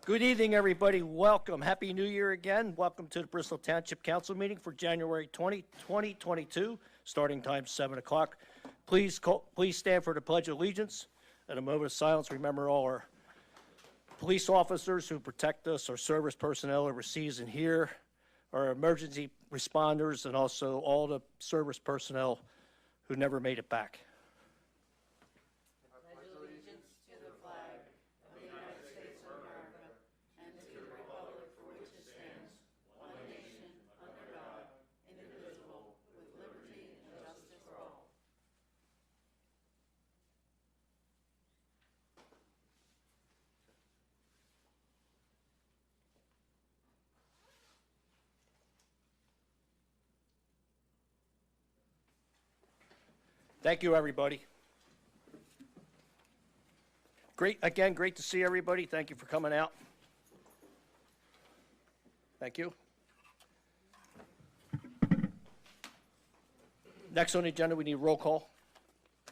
Good evening, everybody. Welcome. Happy New Year again. Welcome to the Bristol Township Council meeting for January 20, 2022. Starting time 7 o'clock. Please stand for the Pledge of Allegiance. At a moment of silence, remember all our police officers who protect us, our service personnel overseas and here, our emergency responders, and also all the service personnel who never made it back. Thank you, everybody. Great to see everybody. Thank you for coming out. Thank you. Next on the agenda, we need roll call.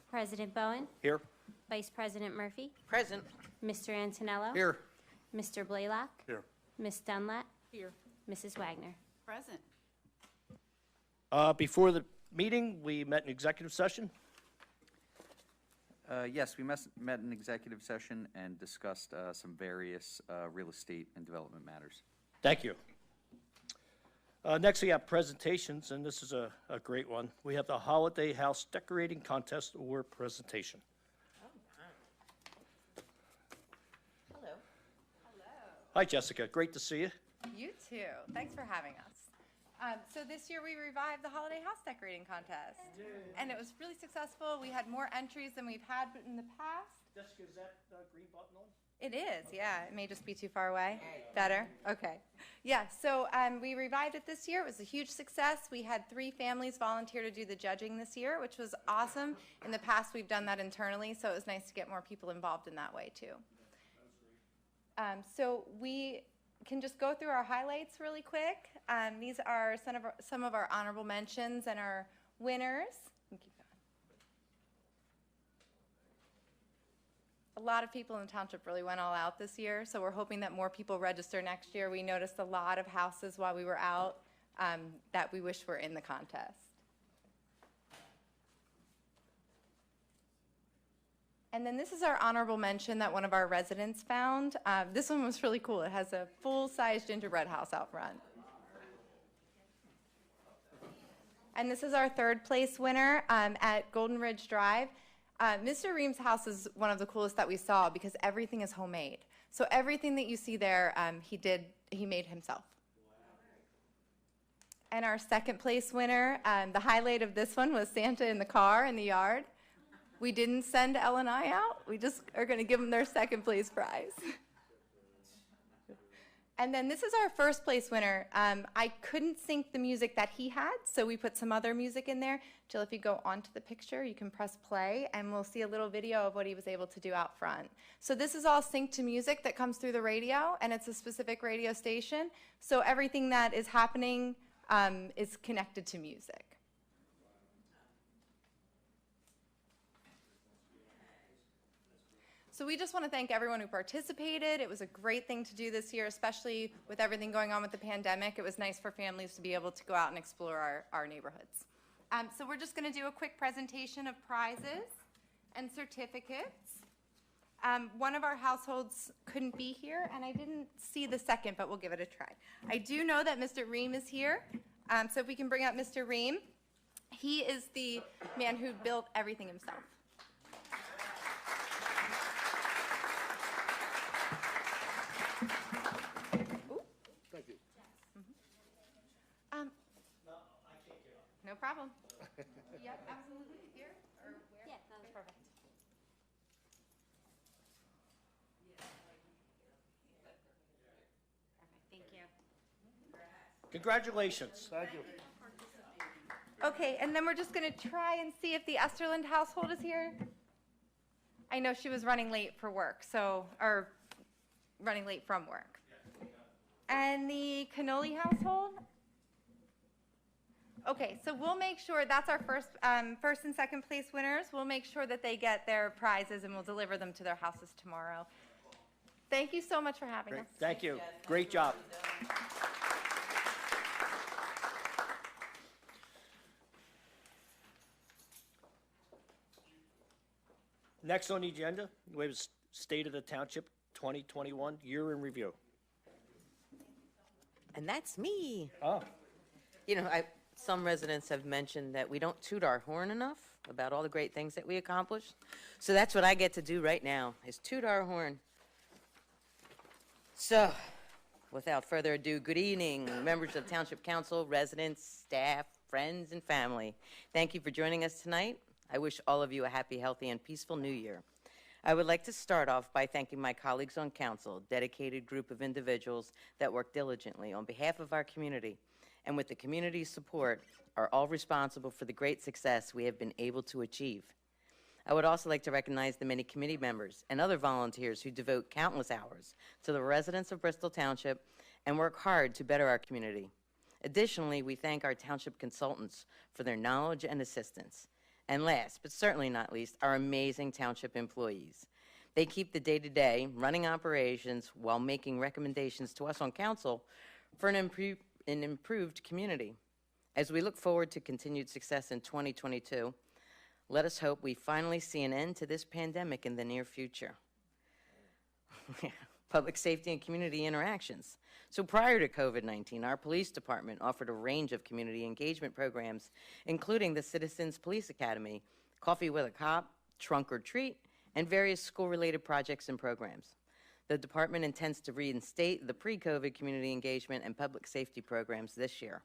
President Bowen. Here. Vice President Murphy. Present. Mr. Antonello. Here. Mr. Blaylock. Here. Ms. Dunlap. Here. Mrs. Wagner. Present. Before the meeting, we met in executive session. Yes, we met in executive session and discussed some various real estate and development matters. Thank you. Next, we have presentations, and this is a great one. We have the Holiday House Decorating Contest Award presentation. Hello. Hello. Hi, Jessica. Great to see you. You too. Thanks for having us. So this year we revived the Holiday House Decorating Contest. And it was really successful. We had more entries than we've had in the past. Jessica, is that green button on? It is, yeah. It may just be too far away. Better? Okay. Yeah, so we revived it this year. It was a huge success. We had 3 families volunteer to do the judging this year, which was awesome. In the past, we've done that internally, so it was nice to get more people involved in that way, too. So we can just go through our highlights really quick. These are some of our honorable mentions and our winners. Keep going. A lot of people in the township really went all out this year, so we're hoping that more people register next year. We noticed a lot of houses while we were out that we wish were in the contest. And then this is our honorable mention that one of our residents found. This one was really cool. It has a full-size gingerbread house out front. And this is our 3rd place winner at Golden Ridge Drive. Mr. Ream's house is one of the coolest that we saw because everything is homemade. So everything that you see there, he made himself. And our 2nd place winner, the highlight of this one was Santa in the car in the yard. We didn't send Elle and I out. We just are going to give them their 2nd place prize. And then this is our 1st place winner. I couldn't sync the music that he had, so we put some other music in there. Jill, if you go onto the picture, you can press play, and we'll see a little video of what he was able to do out front. So this is all synced to music that comes through the radio, and it's a specific radio station. So everything that is happening is connected to music. So we just want to thank everyone who participated. It was a great thing to do this year, especially with everything going on with the pandemic. It was nice for families to be able to go out and explore our neighborhoods. So we're just going to do a quick presentation of prizes and certificates. One of our households couldn't be here, and I didn't see the second, but we'll give it a try. I do know that Mr. Ream is here, so if we can bring up Mr. Ream. He is the man who built everything himself. No problem. Yep, absolutely. Here or where? Yeah, no, that's perfect. Perfect, thank you. Congratulations. Thank you. Okay, and then we're just going to try and see if the Esterland household is here. I know she was running late for work, or running late from work. And the Cannoli household? Okay, so we'll make sure that's our first and 2nd place winners. We'll make sure that they get their prizes and we'll deliver them to their houses tomorrow. Thank you so much for having us. Thank you. Great job. Next on the agenda, we have State of the Township 2021 Year in Review. And that's me. Oh, You know, some residents have mentioned that we don't toot our horn enough about all the great things that we accomplished. So that's what I get to do right now, is toot our horn. So, without further ado, good evening, members of Township Council, residents, staff, friends, and family. Thank you for joining us tonight. I wish all of you a happy, healthy, and peaceful new year. I would like to start off by thanking my colleagues on council, a dedicated group of individuals that work diligently on behalf of our community, and with the community's support, are all responsible for the great success we have been able to achieve. I would also like to recognize the many committee members and other volunteers who devote countless hours to the residents of Bristol Township and work hard to better our community. Additionally, we thank our township consultants for their knowledge and assistance. And last, but certainly not least, our amazing township employees. They keep the day-to-day running operations while making recommendations to us on council for an improved community. As we look forward to continued success in 2022, let us hope we finally see an end to this pandemic in the near future. Public safety and community interactions. So prior to COVID-19, our police department offered a range of community engagement programs, including the Citizens Police Academy, Coffee with a Cop, Trunk or Treat, and various school-related projects and programs. The department intends to reinstate the pre-COVID community engagement and public safety programs this year.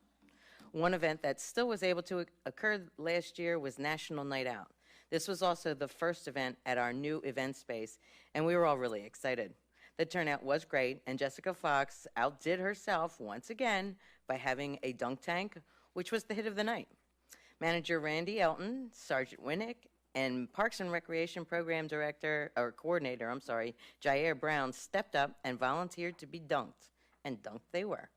One event that still was able to occur last year was National Night Out. This was also the first event at our new event space, and we were all really excited. The turnout was great, and Jessica Fox outdid herself once again by having a dunk tank, which was the hit of the night. Manager Randy Elton, Sergeant Winnick, and Parks and Recreation Program Coordinator, Jair Brown stepped up and volunteered to be dunked, and dunked they were.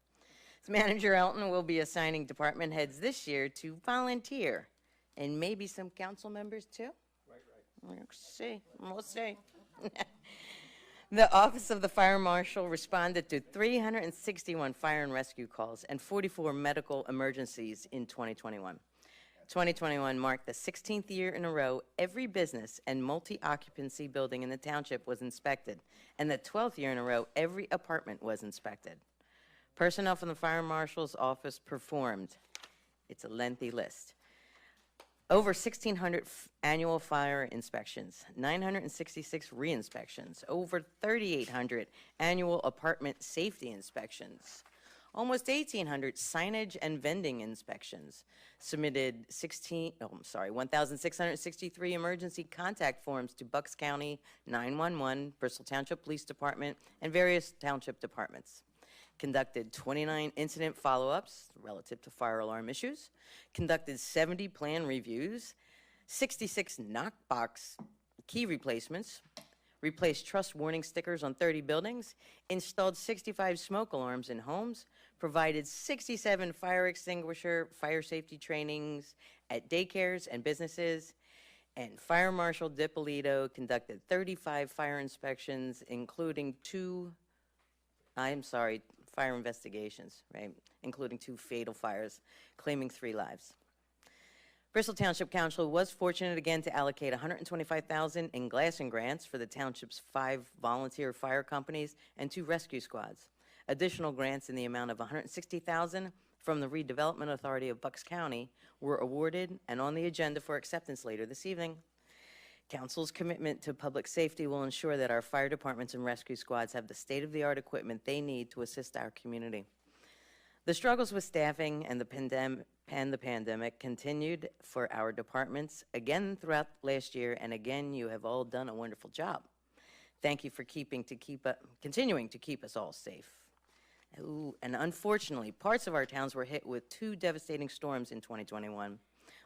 Manager Elton will be assigning department heads this year to volunteer, and maybe some council members too? Right. We'll see. The Office of the Fire Marshal responded to 361 fire and rescue calls and 44 medical emergencies in 2021. 2021 marked the 16th year in a row every business and multi-occupancy building in the township was inspected, and the 12th year in a row every apartment was inspected. Personnel from the Fire Marshal's office performed. It's a lengthy list. Over 1,600 annual fire inspections, 966 re-inspections, over 3,800 annual apartment safety inspections, almost 1,800 signage and vending inspections, submitted 1,663 emergency contact forms to Bucks County 911, Bristol Township Police Department, and various township departments. Conducted 29 incident follow-ups relative to fire alarm issues, conducted 70 plan reviews, 66 knockbox key replacements, replaced trust warning stickers on 30 buildings, installed 65 smoke alarms in homes, provided 67 fire extinguisher, fire safety trainings at daycares and businesses, and Fire Marshal DiPolito conducted 35 fire inspections, including fire investigations, right, including 2 fatal fires, claiming 3 lives. Bristol Township Council was fortunate again to allocate $125,000 in glassing grants for the township's 5 volunteer fire companies and 2 rescue squads. Additional grants in the amount of $160,000 from the Redevelopment Authority of Bucks County were awarded and on the agenda for acceptance later this evening. Council's commitment to public safety will ensure that our fire departments and rescue squads have the state-of-the-art equipment they need to assist our community. The struggles with staffing and the pandemic continued for our departments again throughout last year, and again, you have all done a wonderful job. Thank you for continuing to keep us all safe. Ooh, and unfortunately, parts of our towns were hit with 2 devastating storms in 2021.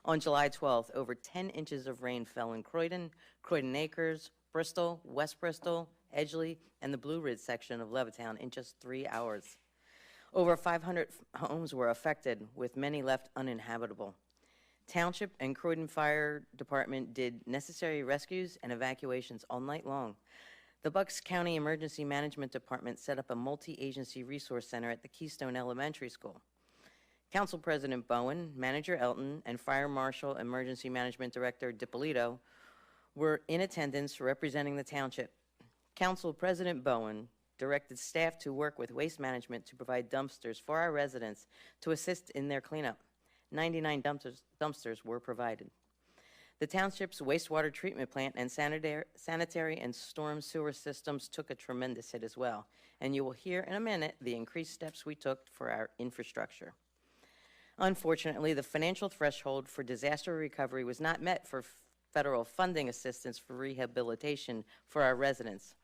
On July 12th, over 10 inches of rain fell in Croydon, Croydon Acres, Bristol, West Bristol, Edgeley, and the Blue Ridge section of Levittown in just 3 hours. Over 500 homes were affected, with many left uninhabitable. Township and Croydon Fire Department did necessary rescues and evacuations all night long. The Bucks County Emergency Management Department set up a multi-agency resource center at the Keystone Elementary School. Council President Bowen, Manager Elton, and Fire Marshal Emergency Management Director DiPolito were in attendance representing the township. Council President Bowen directed staff to work with Waste Management to provide dumpsters for our residents to assist in their cleanup. 99 dumpsters were provided. The township's wastewater treatment plant and sanitary and storm sewer systems took a tremendous hit as well, and you will hear in a minute the increased steps we took for our infrastructure. Unfortunately, the financial threshold for disaster recovery was not met for federal funding assistance for rehabilitation for our residents.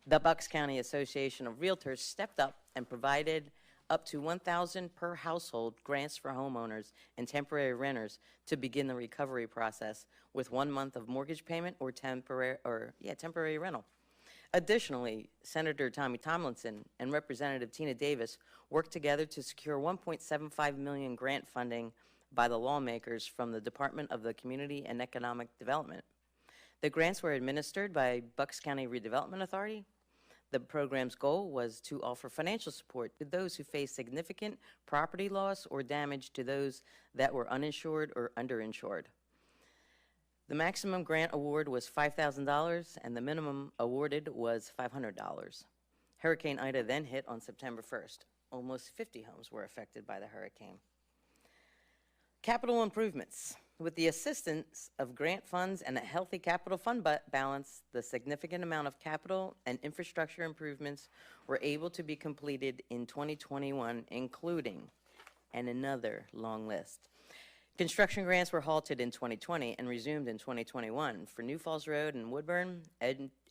The Bucks County Association of Realtors stepped up and provided up to $1,000 per household grants for homeowners and temporary renters to begin the recovery process with 1 month of mortgage payment or temporary rental. Additionally, Senator Tommy Tomlinson and Representative Tina Davis worked together to secure $1.75 million grant funding by the lawmakers from the Department of the Community and Economic Development. The grants were administered by Bucks County Redevelopment Authority. The program's goal was to offer financial support to those who face significant property loss or damage to those that were uninsured or underinsured. The maximum grant award was $5,000 and the minimum awarded was $500. Hurricane Ida then hit on September 1st. Almost 50 homes were affected by the hurricane. Capital improvements. With the assistance of grant funds and a healthy capital fund balance, the significant amount of capital and infrastructure improvements were able to be completed in 2021, including, and another long list. Construction grants were halted in 2020 and resumed in 2021 for New Falls Road and Woodburn,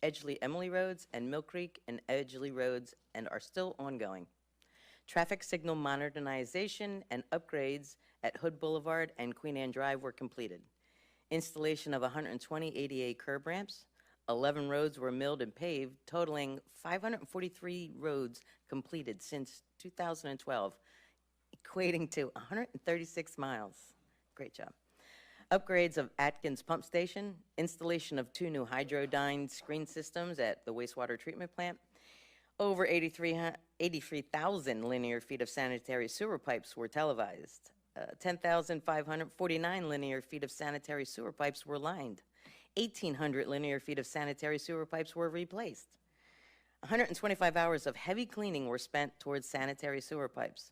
Edgeley-Emily Roads, and Mill Creek and Edgeley Roads, and are still ongoing. Traffic signal modernization and upgrades at Hood Boulevard and Queen Anne Drive were completed. Installation of 120 ADA curb ramps, 11 roads were milled and paved, totaling 543 roads completed since 2012, equating to 136 miles. Great job. Upgrades of Atkins Pump Station, installation of 2 new hydrodyne screen systems at the wastewater treatment plant. Over 83,000 linear feet of sanitary sewer pipes were televised. 10,549 linear feet of sanitary sewer pipes were lined. 1,800 linear feet of sanitary sewer pipes were replaced. 125 hours of heavy cleaning were spent towards sanitary sewer pipes.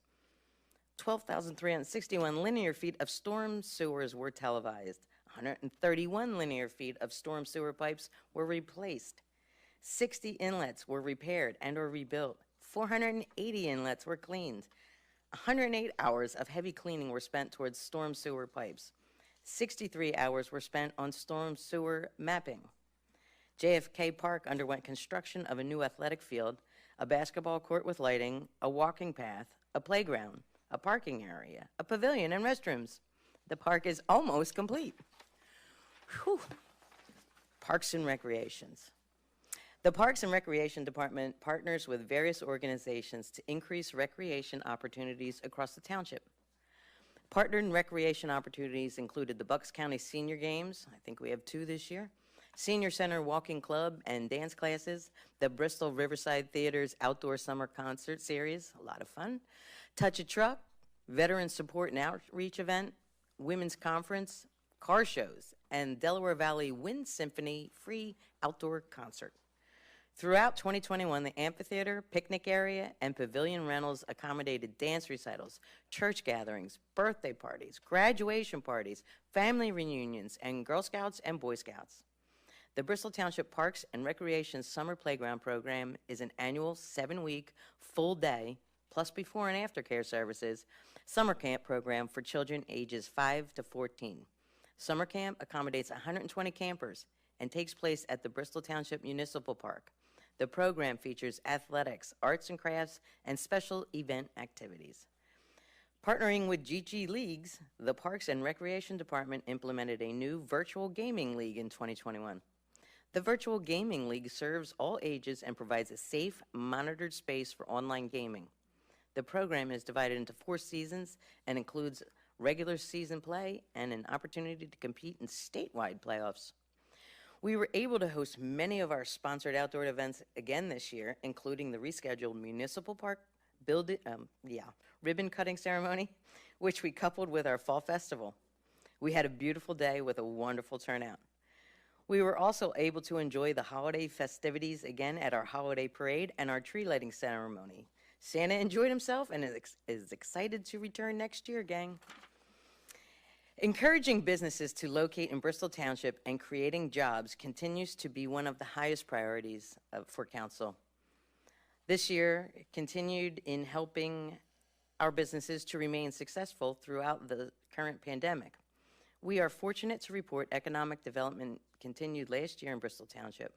12,361 linear feet of storm sewers were televised. 131 linear feet of storm sewer pipes were replaced. 60 inlets were repaired and or rebuilt. 480 inlets were cleaned. 108 hours of heavy cleaning were spent towards storm sewer pipes. 63 hours were spent on storm sewer mapping. JFK Park underwent construction of a new athletic field, a basketball court with lighting, a walking path, a playground, a parking area, a pavilion, and restrooms. The park is almost complete. Whew. Parks and Recreations. The Parks and Recreation Department partners with various organizations to increase recreation opportunities across the township. Partnered recreation opportunities included the Bucks County Senior Games, I think we have 2 this year, Senior Center Walking Club and dance classes, the Bristol Riverside Theater's Outdoor Summer Concert Series, a lot of fun, Touch a Truck, Veteran Support and Outreach Event, Women's Conference, car shows, and Delaware Valley Wind Symphony free outdoor concert. Throughout 2021, the amphitheater, picnic area, and pavilion rentals accommodated dance recitals, church gatherings, birthday parties, graduation parties, family reunions, and Girl Scouts and Boy Scouts. The Bristol Township Parks and Recreation Summer Playground Program is an annual 7-week, full-day, plus before and after care services, summer camp program for children ages 5 to 14. Summer camp accommodates 120 campers and takes place at the Bristol Township Municipal Park. The program features athletics, arts and crafts, and special event activities. Partnering with GG Leagues, the Parks and Recreation Department implemented a new virtual gaming league in 2021. The Virtual Gaming League serves all ages and provides a safe, monitored space for online gaming. The program is divided into 4 seasons and includes regular season play and an opportunity to compete in statewide playoffs. We were able to host many of our sponsored outdoor events again this year, including the rescheduled Municipal Park ribbon cutting ceremony, which we coupled with our fall festival. We had a beautiful day with a wonderful turnout. We were also able to enjoy the holiday festivities again at our holiday parade and our tree lighting ceremony. Santa enjoyed himself and is excited to return next year, gang. Encouraging businesses to locate in Bristol Township and creating jobs continues to be one of the highest priorities for council. This year continued in helping our businesses to remain successful throughout the current pandemic. We are fortunate to report economic development continued last year in Bristol Township.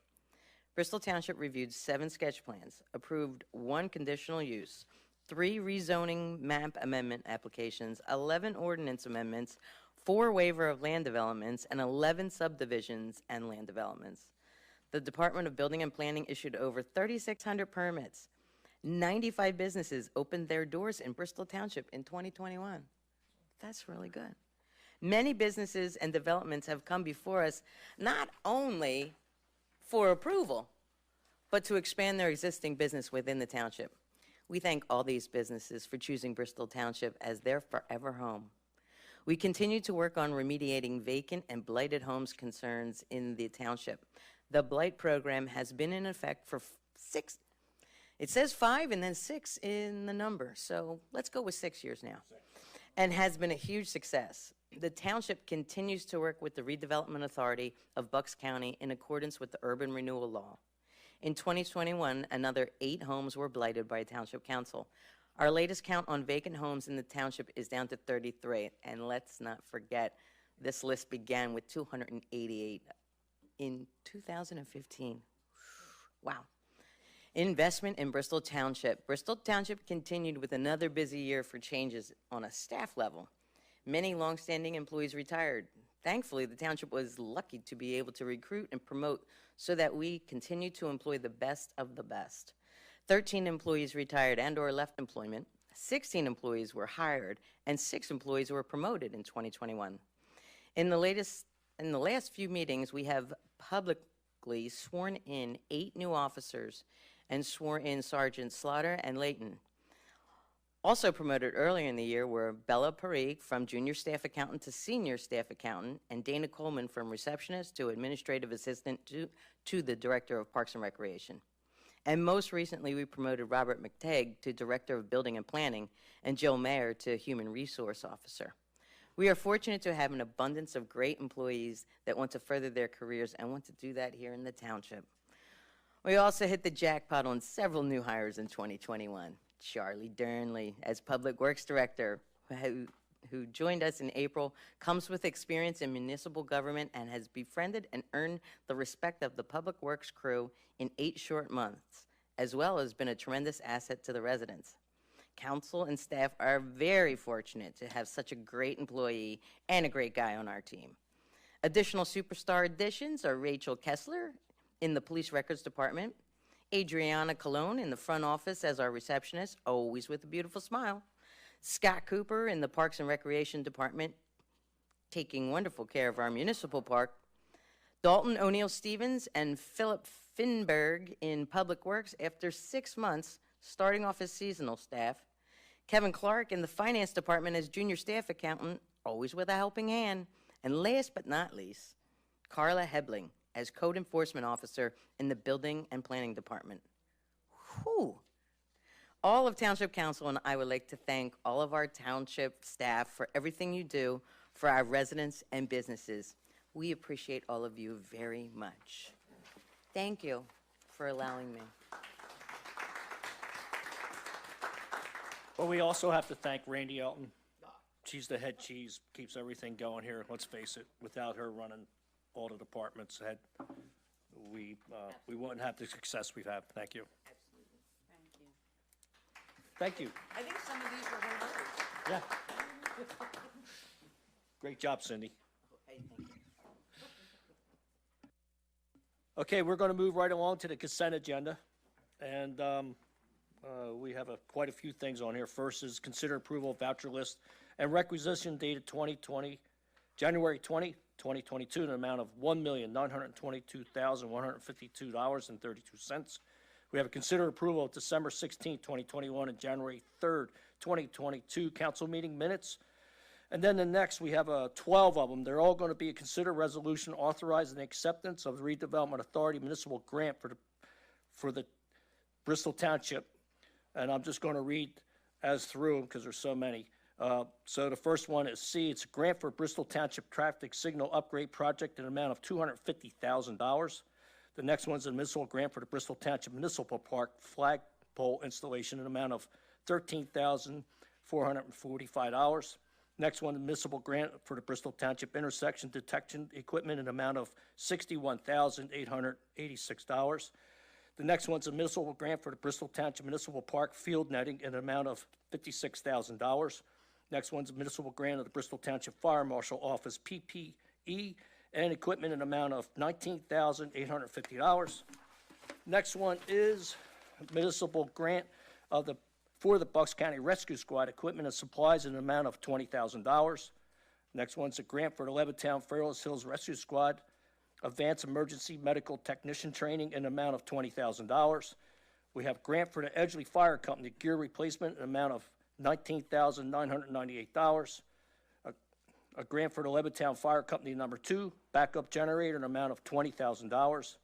Bristol Township reviewed 7 sketch plans, approved 1 conditional use, 3 rezoning map amendment applications, 11 ordinance amendments, 4 waiver of land developments, and 11 subdivisions and land developments. The Department of Building and Planning issued over 3,600 permits. 95 businesses opened their doors in Bristol Township in 2021. That's really good. Many businesses and developments have come before us not only for approval, but to expand their existing business within the township. We thank all these businesses for choosing Bristol Township as their forever home. We continue to work on remediating vacant and blighted homes concerns in the township. The blight program has been in effect for 6, it says 5 and then 6 in the number, so let's go with 6 years now, and has been a huge success. The township continues to work with the Redevelopment Authority of Bucks County in accordance with the Urban Renewal Law. In 2021, another 8 homes were blighted by Township Council. Our latest count on vacant homes in the township is down to 33, and let's not forget, this list began with 288 in 2015. Wow. Investment in Bristol Township. Bristol Township continued with another busy year for changes on a staff level. Many longstanding employees retired. Thankfully, the township was lucky to be able to recruit and promote so that we continue to employ the best of the best. 13 employees retired and or left employment. 16 employees were hired, and 6 employees were promoted in 2021. In the last few meetings, we have publicly sworn in 8 new officers and swore in Sergeant Slaughter and Layton. Also promoted earlier in the year were Bella Parikh from junior staff accountant to senior staff accountant, and Dana Coleman from receptionist to administrative assistant to the director of Parks and Recreation. And most recently, we promoted Robert McTagg to director of building and planning and Jill Mayer to human resource officer. We are fortunate to have an abundance of great employees that want to further their careers and want to do that here in the township. We also hit the jackpot on several new hires in 2021. Charlie Durnley as Public Works Director, who joined us in April, comes with experience in municipal government and has befriended and earned the respect of the Public Works crew in 8 short months, as well as been a tremendous asset to the residents. Council and staff are very fortunate to have such a great employee and a great guy on our team. Additional superstar additions are Rachel Kessler in the Police Records Department, Adriana Colon in the front office as our receptionist, always with a beautiful smile, Scott Cooper in the Parks and Recreation Department, taking wonderful care of our municipal park, Dalton O'Neill Stevens and Philip Finberg in Public Works after 6 months starting off as seasonal staff, Kevin Clark in the Finance Department as junior staff accountant, always with a helping hand, and last but not least, Carla Hebling as Code Enforcement Officer in the Building and Planning Department. Whew. All of Township Council and I would like to thank all of our township staff for everything you do for our residents and businesses. We appreciate all of you very much. Thank you for allowing me. Well, we also have to thank Randy Elton. She's the head cheese, keeps everything going here. Let's face it, without her running all the departments, we wouldn't have the success we've had. Thank you. Thank you. I think some of these were her words. Yeah. Great job, Cindy. Hey, thank you. Okay, we're going to move right along to the consent agenda. And we have quite a few things on here. First is consider approval of voucher list and requisition dated 2020, January 20, 2022, in an amount of $1,922,152.32. We have a consider approval of December 16, 2021, and January 3rd, 2022 council meeting minutes. And then the next, we have 12 of them. They're all going to be a consider resolution authorizing the acceptance of the Redevelopment Authority municipal grant for the Bristol Township. And I'm just going to read as through them because there's so many. So the first one is C. It's a grant for Bristol Township traffic signal upgrade project in an amount of $250,000. The next one's a municipal grant for the Bristol Township Municipal Park flagpole installation in an amount of $13,445. Next one, the municipal grant for the Bristol Township intersection detection equipment in an amount of $61,886. The next one's a municipal grant for the Bristol Township Municipal Park field netting in an amount of $56,000. Next one's a municipal grant of the Bristol Township Fire Marshal Office PPE and equipment in an amount of $19,850. Next one is a municipal grant for the Bucks County Rescue Squad equipment and supplies in an amount of $20,000. Next one's a grant for the Levittown Fairless Hills Rescue Squad Advanced Emergency Medical Technician Training in an amount of $20,000. We have grant for the Edgeley Fire Company gear replacement in an amount of $19,998. A grant for the Levittown Fire Company number 2 backup generator in an amount of $20,000.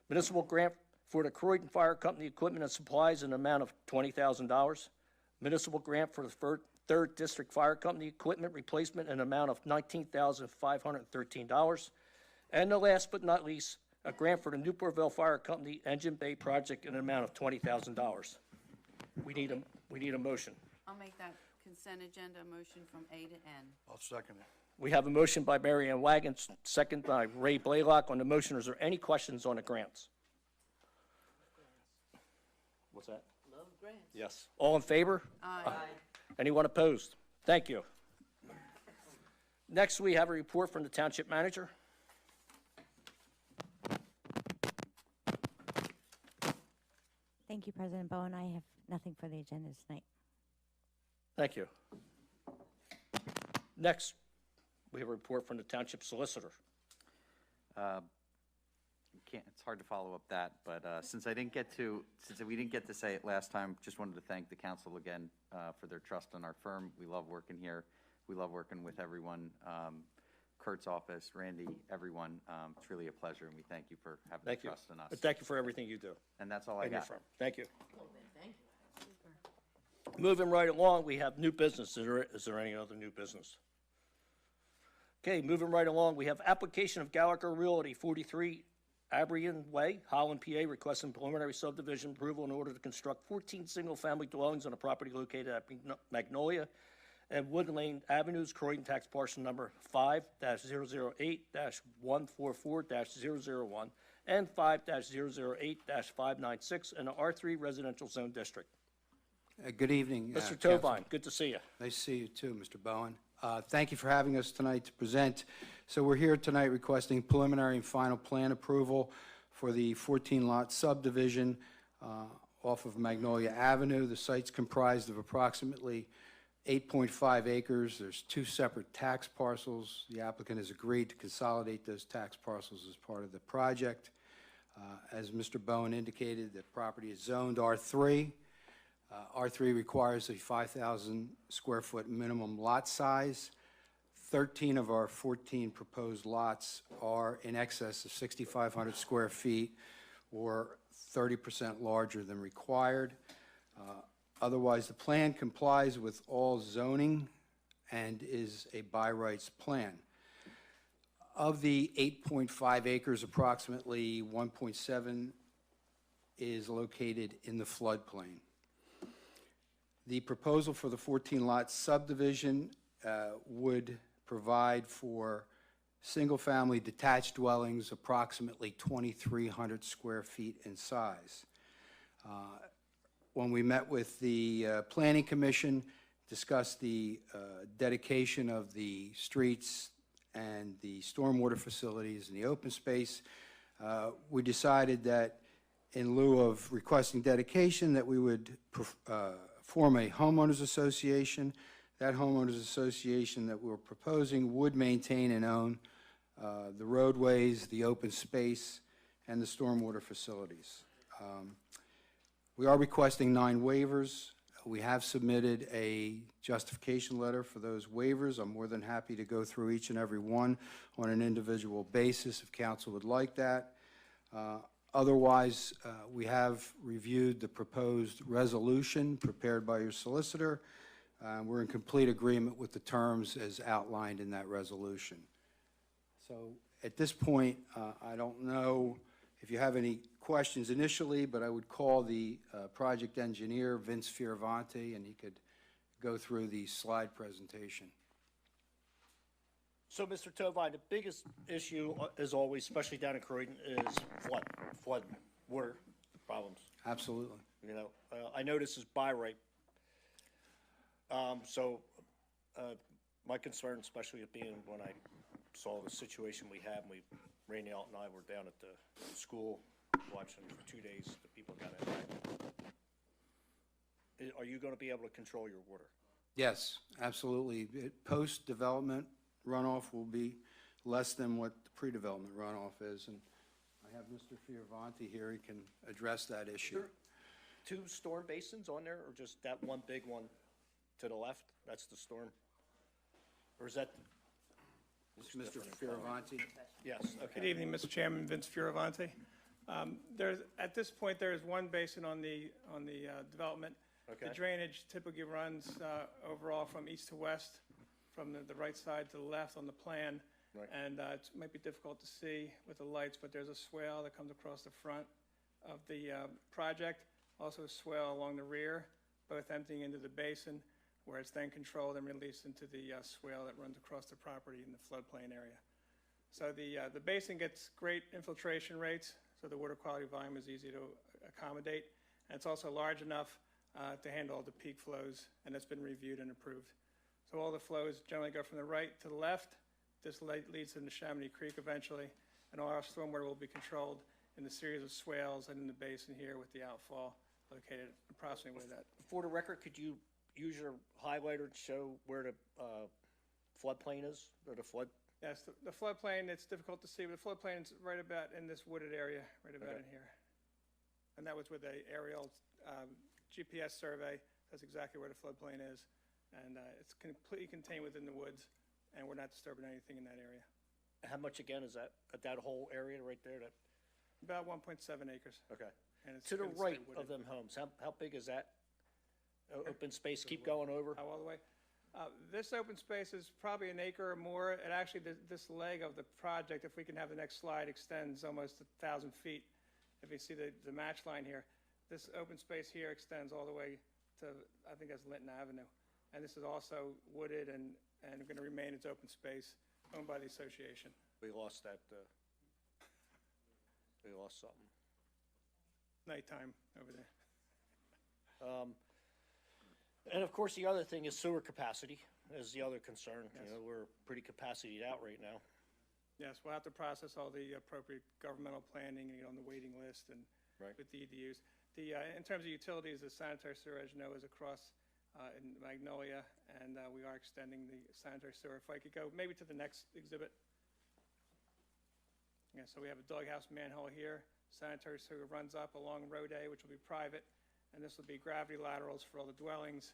Municipal grant for the Croydon Fire Company equipment and supplies in an amount of $20,000. Municipal grant for the 3rd District Fire Company equipment replacement in an amount of $19,513. And the last but not least, a grant for the Newportville Fire Company Engine Bay project in an amount of $20,000. We need a motion. I'll make that consent agenda motion from A to N. I'll second it. We have a motion by Mary Ann Wagon, second by Ray Blaylock on the motion. Is there any questions on the grants? What's that? Love grants. Yes. All in favor? Aye. Anyone opposed? Thank you. Next, we have a report from the Township Manager. Thank you, President Bowen. I have nothing for the agenda tonight. Thank you. Next, we have a report from the Township Solicitor. It's hard to follow up that, but since we didn't get to say it last time, just wanted to thank the council again for their trust in our firm. We love working here. We love working with everyone. Kurt's office, Randy, everyone. It's really a pleasure, and we thank you for having the trust in us. Thank you for everything you do. And that's all I And your got. firm. Thank you. Moving right along, we have new business. Is there any other new business? Okay, moving right along, we have application of Gallagher Realty, 43 Abrian Way, Holland, PA, requesting preliminary subdivision approval in order to construct 14 single-family dwellings on a property located at Magnolia and Wood Lane Avenues, Croydon, tax parcel number 5-008-144-001 and 5-008-596 in the R3 residential zone district. Good evening. Mr. Council. Tobine, good to see you. Nice to see you too, Mr. Bowen. Thank you for having us tonight to present. So we're here tonight requesting preliminary and final plan approval for the 14-lot subdivision off of Magnolia Avenue. The site's comprised of approximately 8.5 acres. There's 2 separate tax parcels. The applicant has agreed to consolidate those tax parcels as part of the project. As Mr. Bowen indicated, the property is zoned R3. R3 requires a 5,000 square foot minimum lot size. 13 of our 14 proposed lots are in excess of 6,500 square feet or 30% larger than required. Otherwise, the plan complies with all zoning and is a by rights plan. Of the 8.5 acres, approximately 1.7 is located in the floodplain. The proposal for the 14-lot subdivision would provide for single-family detached dwellings approximately 2,300 square feet in size. When we met with the Planning Commission, discussed the dedication of the streets and the stormwater facilities and the open space, we decided that in lieu of requesting dedication, that we would form a homeowners association. That homeowners association that we're proposing would maintain and own the roadways, the open space, and the stormwater facilities. We are requesting 9 waivers. We have submitted a justification letter for those waivers. I'm more than happy to go through each and every one on an individual basis if council would like that. Otherwise, we have reviewed the proposed resolution prepared by your solicitor. We're in complete agreement with the terms as outlined in that resolution. So at this point, I don't know if you have any questions initially, but I would call the project engineer, Vince Fioravanti, and he could go through the slide presentation. So, Mr. Tovine, the biggest issue, as always, especially down in Croydon, is flood, water problems. Absolutely. You know, I know this is by right. My concern, especially it being when I saw the situation we had, Randy Alt and I were down at the school watching for 2 days, the people got impacted. Are you going to be able to control your water? Yes, absolutely. Post-development runoff will be less than what the pre-development runoff is, and I have Mr. Fioravanti here. He can address that issue. There 2 storm basins on there, or just that one big one to the left? That's the storm? Or is that? Mr. Fioravanti? Yes, okay. Good evening, Mr. Chairman, Vince Fioravanti. At this point, there is one basin on the development. Okay. The drainage typically runs overall from east to west, from the right side to the left on the plan. Right. And it might be difficult to see with the lights, but there's a swale that comes across the front of the project, also a swale along the rear, both emptying into the basin, where it's then controlled and released into the swale that runs across the property in the floodplain area. So the basin gets great infiltration rates, so the water quality volume is easy to accommodate. And it's also large enough to handle all the peak flows, and it's been reviewed and approved. So all the flows generally go from the right to the left. This leads into Chamonix Creek eventually, and all our stormwater will be controlled in the series of swales and in the basin here with the outfall located approximately where that. For the record, could you use your highlighter to show where the floodplain is, or the flood? Yes, the floodplain, it's difficult to see, but the floodplain is right about in this wooded area, right about in here. And that was with a aerial GPS survey. That's exactly where the floodplain is. And it's completely contained within the woods, and we're not disturbing anything in that area. How much, again, is that whole area right there? That About 1.7 acres. Okay. And it's To the gonna stay right wooded. of them homes, how big is that? Open space, keep going over? All the way. This open space is probably an acre or more. And actually, this leg of the project, if we can have the next slide, extends almost 1,000 feet. If you see the match line here, this open space here extends all the way to, I think that's Linton Avenue. And this is also wooded and going to remain its open space owned by the association. We lost that, we lost something. Nighttime over there. And of course, the other thing is sewer capacity is the other concern. You know, we're pretty capacitied out right now. Yes, we'll have to process all the appropriate governmental planning and get on the waiting list and Right. with the EDUs. In terms of utilities, the sanitary sewer, as you know, is across in Magnolia, and we are extending the sanitary sewer. If I could go maybe to the next exhibit. Yeah, so we have a doghouse manhole here. Sanitary sewer runs up along Road A, which will be private, and this will be gravity laterals for all the dwellings,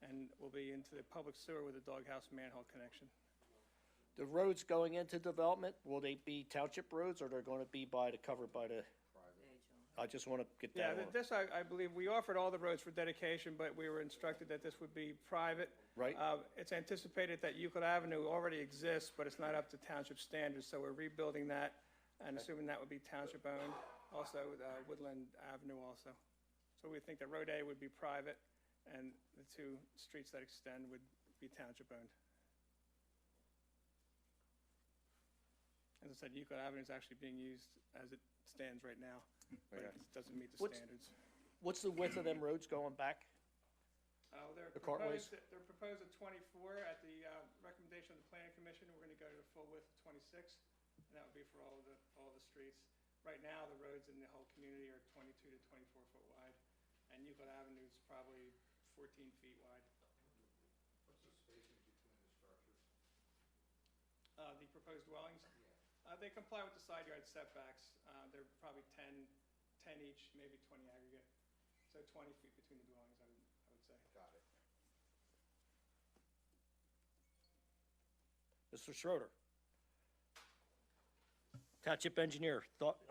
and will be into the public sewer with a doghouse manhole connection. The roads going into development, will they be township roads, or they're going to be covered by the? I just want to get Yeah, that on. this, I believe, we offered all the roads for dedication, but we were instructed that this would be private. Right. It's anticipated that Euclid Avenue already exists, but it's not up to township standards, so we're rebuilding that, and assuming that would be township-owned. Also, Woodland Avenue also. So we think that Road A would be private, and the 2 streets that extend would be township-owned. As I said, Euclid Avenue is actually being used as it stands right now, but Okay. it doesn't meet the What's- standards. What's the width of them roads going back? They're The cartways? proposed at 24. At the recommendation of the planning commission, we're going to go to the full width of 26, and that would be for all the streets. Right now, the roads in the whole community are 22 to 24 foot wide, and Euclid Avenue is probably 14 feet wide. What's the spacing between the structures? The proposed dwellings? They comply with the side yard setbacks. They're probably 10 each, maybe 20 aggregate. So 20 feet between the dwellings, I would say. Got it. Mr. Schroeder. Township engineer,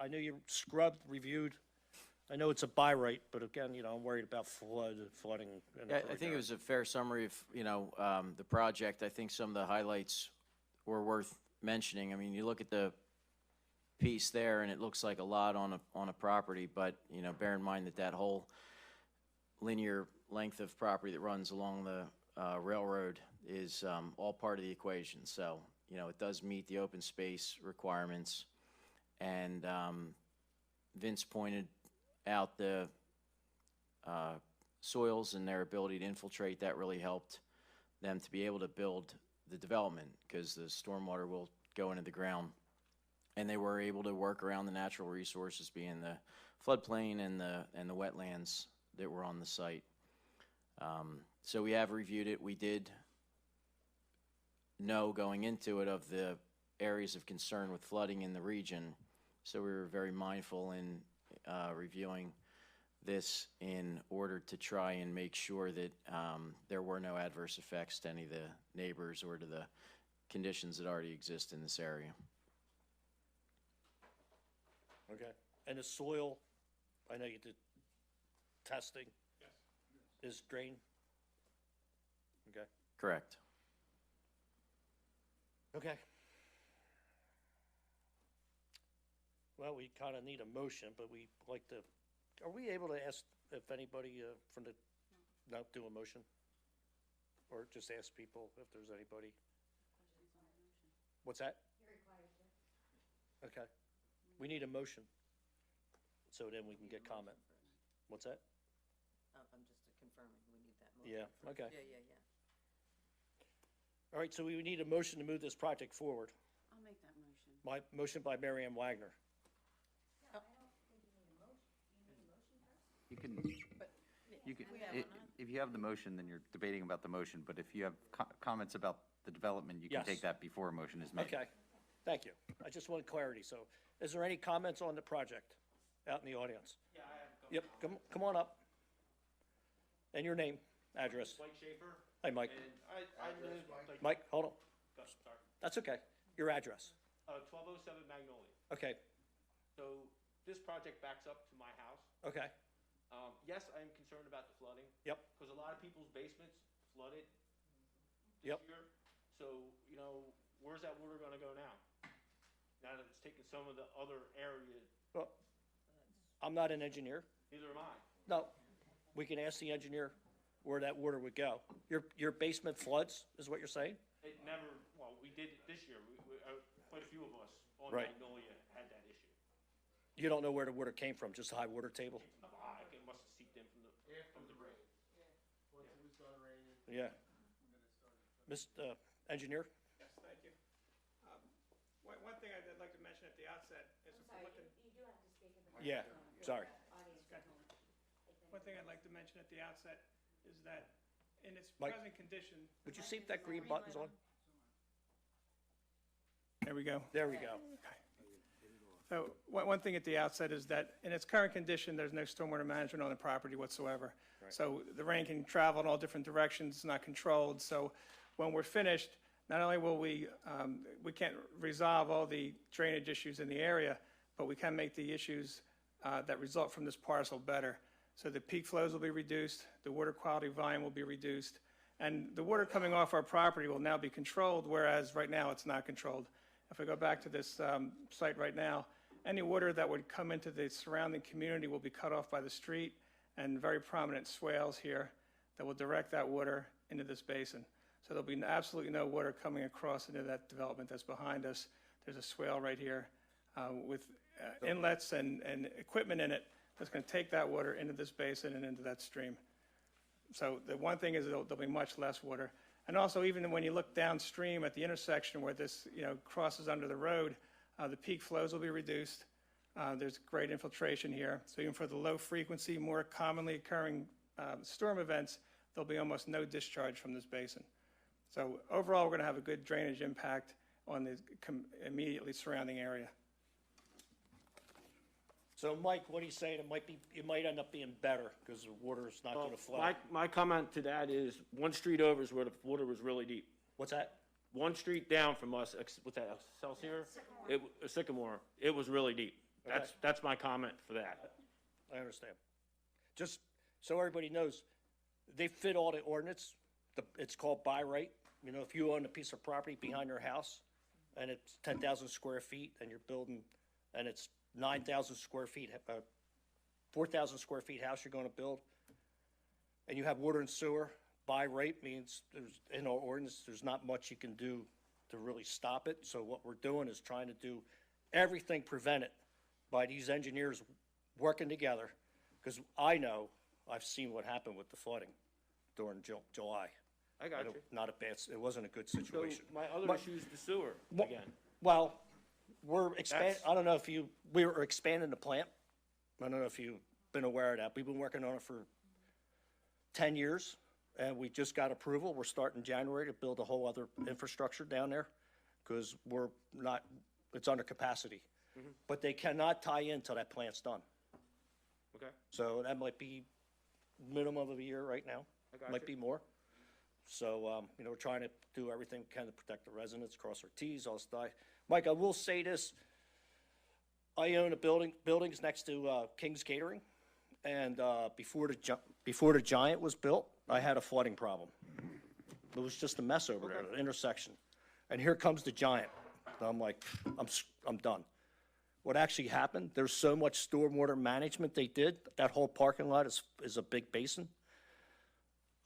I know you scrubbed, reviewed. I know it's a by right, but again, I'm worried about flooding. in Yeah, that I think it regard. was a fair summary of, the project. I think some of the highlights were worth mentioning. I mean, you look at the piece there, and it looks like a lot on a property, but, bear in mind that that whole linear length of property that runs along the railroad is all part of the equation. So, it does meet the open space requirements. And Vince pointed out the soils and their ability to infiltrate. That really helped them to be able to build the development, because the stormwater will go into the ground. And they were able to work around the natural resources, being the floodplain and the wetlands that were on the site. So we have reviewed it. We did know going into it of the areas of concern with flooding in the region. So we were very mindful in reviewing this in order to try and make sure that there were no adverse effects to any of the neighbors or to the conditions that already exist in this area. Okay. And the soil, I know you did testing. Yes. Is drained? Okay. Correct. Okay. Well, we kind of need a motion, but we like to, are we able to ask if anybody from the, not do a motion? Or just ask people if there's anybody? What's that? You're required to. Okay. We need a motion, so then we can get comment. What's that? I'm just confirming, we need that motion. Yeah, okay. Yeah. All right, so we need a motion to move this project forward. I'll make that motion. My motion by Mary Ann Wagner. You can, if you have the motion, then you're debating about the motion, but if you have comments about the development, you can Yes. take that before a motion is made. Okay, thank you. I just wanted clarity, so is there any comments on the project out in the audience? Yeah, I have. Yep, come on up. And your name, address. Mike Schaefer. Hi, Mike. And I live, like, Mike, hold on. sorry, That's okay. Your address. 1207 Magnolia. Okay, So this project backs up to my house. okay, Yes, I'm concerned about the flooding. Yep. Because a lot of people's basements flooded Yep. this year. So, where's that water gonna go now? Now that it's taken some of the other areas, well, I'm not an engineer. neither am I. No, we can ask the engineer where that water would go. Your basement floods, is what you're saying? It never, well, we did it this year. Quite a few of us on Right. Magnolia had that issue. You don't know where the water came from, just a high water table? It must have seeped in from the rain. Yeah. Mr. Engineer? Yes, thank you. One thing I'd like to mention at the outset is Yeah, sorry. one thing I'd like to mention at the outset is that in its Mike. present condition. Would you see if that green button's on? There we go. There we go. So one thing at the outset is that in its current condition, there's no stormwater management on the property whatsoever. So the rain can travel in all different directions, it's not controlled. So when we're finished, not only will we can't resolve all the drainage issues in the area, but we can make the issues that result from this parcel better. So the peak flows will be reduced, the water quality volume will be reduced, and the water coming off our property will now be controlled, whereas right now it's not controlled. If we go back to this site right now, any water that would come into the surrounding community will be cut off by the street and very prominent swales here that will direct that water into this basin. So there'll be absolutely no water coming across into that development that's behind us. There's a swale right here with inlets and equipment in it that's going to take that water into this basin and into that stream. So the one thing is there'll be much less water. And also, even when you look downstream at the intersection where this crosses under the road, the peak flows will be reduced. There's great infiltration here. So even for the low frequency, more commonly occurring storm events, there'll be almost no discharge from this basin. So overall, we're going to have a good drainage impact on the immediately surrounding area. So, Mike, what are you saying? It might end up being better because the water's not going to flow. My comment to that is, one street over is where the water was really deep. What's that? One street down from us, what's that, Excelsior? Sycamore, it was really deep. That's my comment for that. I understand. Just so everybody knows, they fit all the ordinance. It's called by right. You know, if you own a piece of property behind your house and it's 10,000 square feet and you're building, and it's 9,000 square feet, 4,000 square feet house you're going to build, and you have water and sewer, by right means in our ordinance, there's not much you can do to really stop it. So what we're doing is trying to do everything prevented by these engineers working together, because I know, I've seen what happened with the flooding during July. I got you. Not a bad, it wasn't a good So situation. my other issue is the sewer again. Well, we're expanding, That's- I don't know if we were expanding the plant. I don't know if you've been aware of that. We've been working on it for 10 years, and we just got approval. We're starting January to build a whole other infrastructure down there, because it's under capacity. But they cannot tie in till that plant's done. Okay. So that might be minimum of a year right now. I got Might you. be more. So, we're trying to do everything we can to protect the residents, cross our Ts, all stuff. Mike, I will say this. I own buildings next to King's Catering, and before the Giant was built, I had a flooding problem. It was just a mess over there, the intersection. And here comes the Giant. I'm like, I'm done. What actually happened, there's so much stormwater management they did, that whole parking lot is a big basin.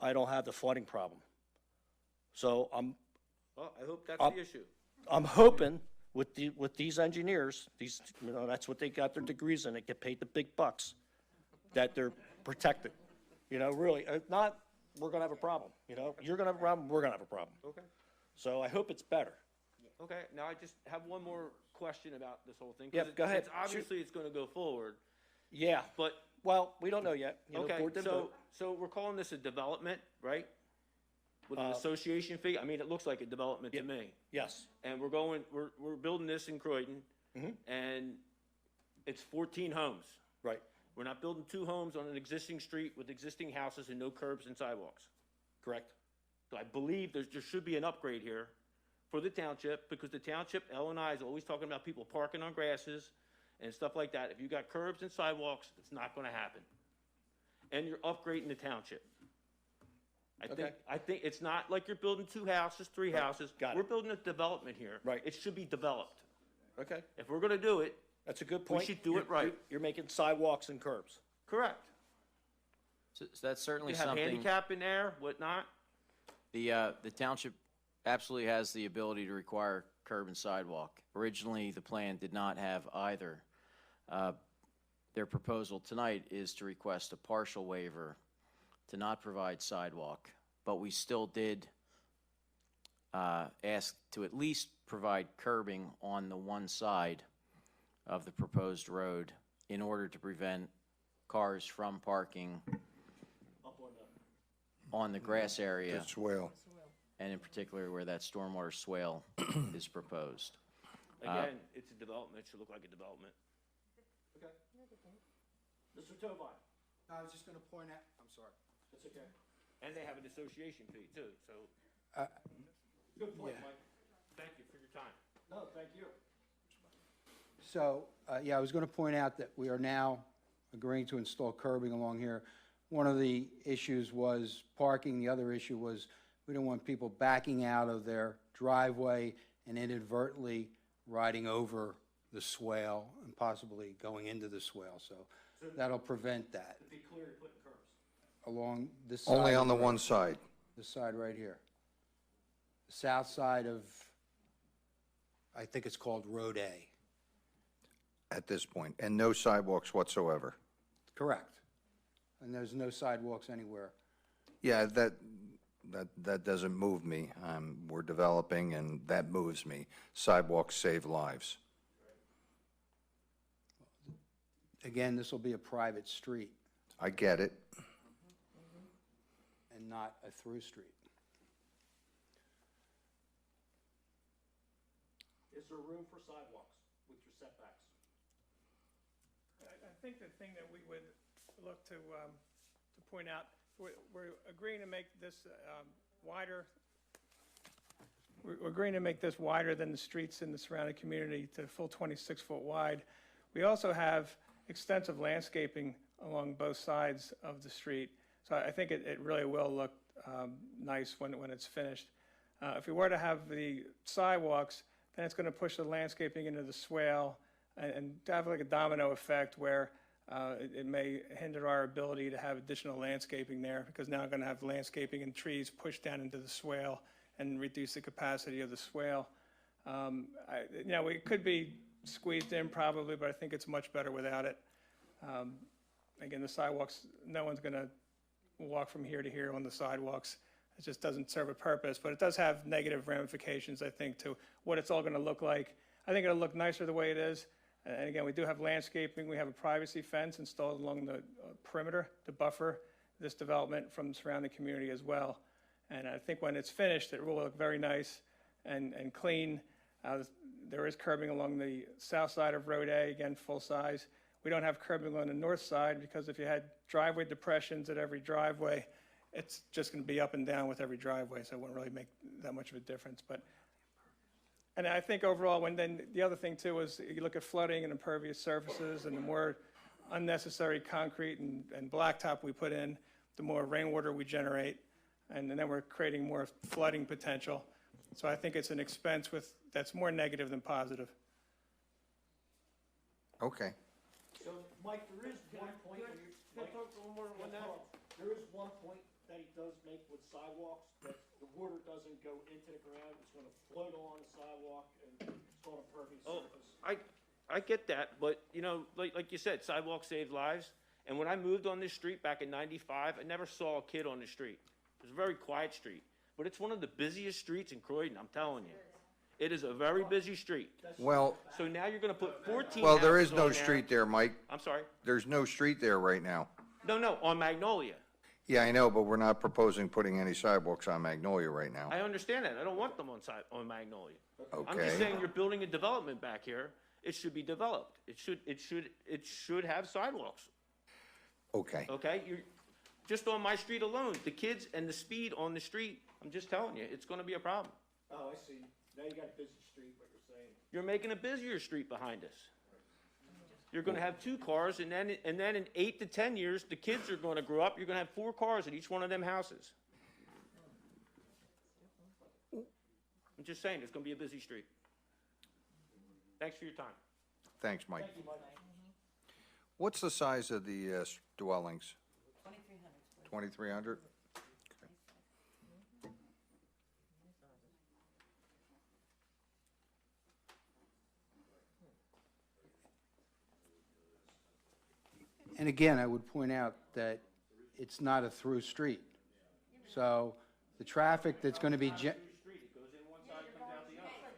I don't have the flooding problem. So Well, I hope that's the issue. I'm hoping with these engineers, that's what they got their degrees in, they get paid the big bucks, that they're protected. Really, if not, we're gonna have a problem, You're gonna have a problem, we're gonna have a problem. Okay. So I hope it's better. Okay, now I just have one more question about this whole thing. 'cause Yep, go ahead. Obviously, it's gonna go forward, Yeah, but, well, we don't know yet. okay, Board didn't vote. so we're calling this a development, right? With an association fee? I mean, it looks like a development to me. Yes, And we're building this in Croydon, and it's 14 homes. right, We're not building 2 homes on an existing street with existing houses and no curbs and sidewalks. correct. So I believe there should be an upgrade here for the township, because the township, L&I is always talking about people parking on grasses and stuff like that. If you got curbs and sidewalks, it's not gonna happen. And you're upgrading the township. I think it's not like you're building 2 houses, 3 houses. Got it. We're building a development here. Right. It should be developed. Okay, If we're gonna do it, that's a good point. should do it right. You're making sidewalks and curbs. correct. So that's certainly You have something. handicap in there, whatnot. The township absolutely has the ability to require curb and sidewalk. Originally, the plan did not have either. Their proposal tonight is to request a partial waiver to not provide sidewalk, but we still did ask to at least provide curbing on the one side of the proposed road in order to prevent cars from parking on the grass area, Swale. and in particular where that stormwater swale is proposed. Again, it's a development, it should look like a development. Okay. Mr. Tovar? I was just going to point out, I'm sorry. That's okay. And they have an association fee too, so, Good point, Yeah. Mike. thank you for your time. No, thank you. So, I was going to point out that we are now agreeing to install curbing along here. One of the issues was parking. The other issue was we don't want people backing out of their driveway and inadvertently riding over the swale and possibly going into the swale. So that'll prevent that To be clear, you're putting curbs. along this side. Only of on the road. one side. This side right here. The south side of, I think it's called Road A. At this point, and no sidewalks whatsoever. Correct. And there's no sidewalks anywhere. Yeah, that doesn't move me. We're developing, and that moves me. Sidewalks save lives. Again, this will be a private street I get it. and not a through street. Is there room for sidewalks with your setbacks? I think the thing that we would look to point out, we're agreeing to make this wider. We're agreeing to make this wider than the streets in the surrounding community to a full 26-foot wide. We also have extensive landscaping along both sides of the street. So I think it really will look nice when it's finished. If we were to have the sidewalks, then it's going to push the landscaping into the swale and have like a domino effect where it may hinder our ability to have additional landscaping there, because now I'm going to have landscaping and trees pushed down into the swale and reduce the capacity of the swale. It could be squeezed in probably, but I think it's much better without it. Again, the sidewalks, no one's going to walk from here to here on the sidewalks. It just doesn't serve a purpose, but it does have negative ramifications, I think, to what it's all going to look like. I think it'll look nicer the way it is. And again, we do have landscaping. We have a privacy fence installed along the perimeter to buffer this development from the surrounding community as well. And I think when it's finished, it will look very nice and clean. There is curbing along the south side of Road A, again, full size. We don't have curbing on the north side because if you had driveway depressions at every driveway, it's just going to be up and down with every driveway, so it wouldn't really make that much of a difference. And I think overall, the other thing too is you look at flooding and impervious surfaces, and the more unnecessary concrete and blacktop we put in, the more rainwater we generate, and then we're creating more flooding potential. So I think it's an expense that's more negative than positive. Okay. So, Mike, there is one point where you, Mike, there is one point that he does make with sidewalks, that the water doesn't go into the ground, it's gonna float along the sidewalk, and it's called impervious surface. I get that, but, like you said, sidewalks save lives. And when I moved on this street back in '95, I never saw a kid on the street. It was a very quiet street, but it's one of the busiest streets in Croydon, I'm telling you. It is a very busy street. Well, So now you're gonna put 14 well, there is houses no on there. street there, Mike. I'm sorry? There's no street there right now. No, on Magnolia. Yeah, I know, but we're not proposing putting any sidewalks on Magnolia right now. I understand that. I don't want them on Magnolia. I'm just Okay. saying you're building a development back here. It should be developed. It should have sidewalks. Okay. Okay? Just on my street alone, the kids and the speed on the street, I'm just telling you, it's gonna be a problem. Oh, I see. Now you got a busy street, what you're saying. You're making a busier street behind us. You're gonna have 2 cars, and then in 8 to 10 years, the kids are gonna grow up, you're gonna have 4 cars at each one of them houses. I'm just saying, it's gonna be a busy street. Thanks for your time. Thanks, Mike. Thank you, Mike. What's the size of the dwellings? 2,300. And again, I would point out that it's not a through street. So the traffic that's going to be, Street, it goes in one side, comes out the other.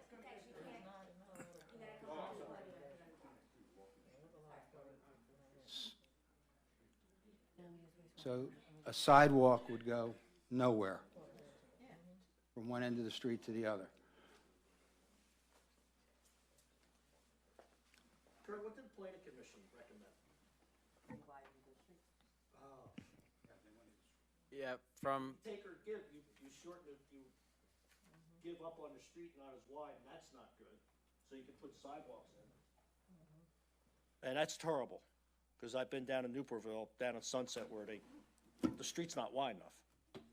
so a sidewalk would go nowhere from one end of the street to the other. Kurt, what did the planning commission recommend? Yeah, from, Take or give, you shorten it, you give up on the street not as wide, and that's not good. So you can put sidewalks in. And that's terrible, because I've been down in Newportville, down in Sunset, where the street's not wide enough.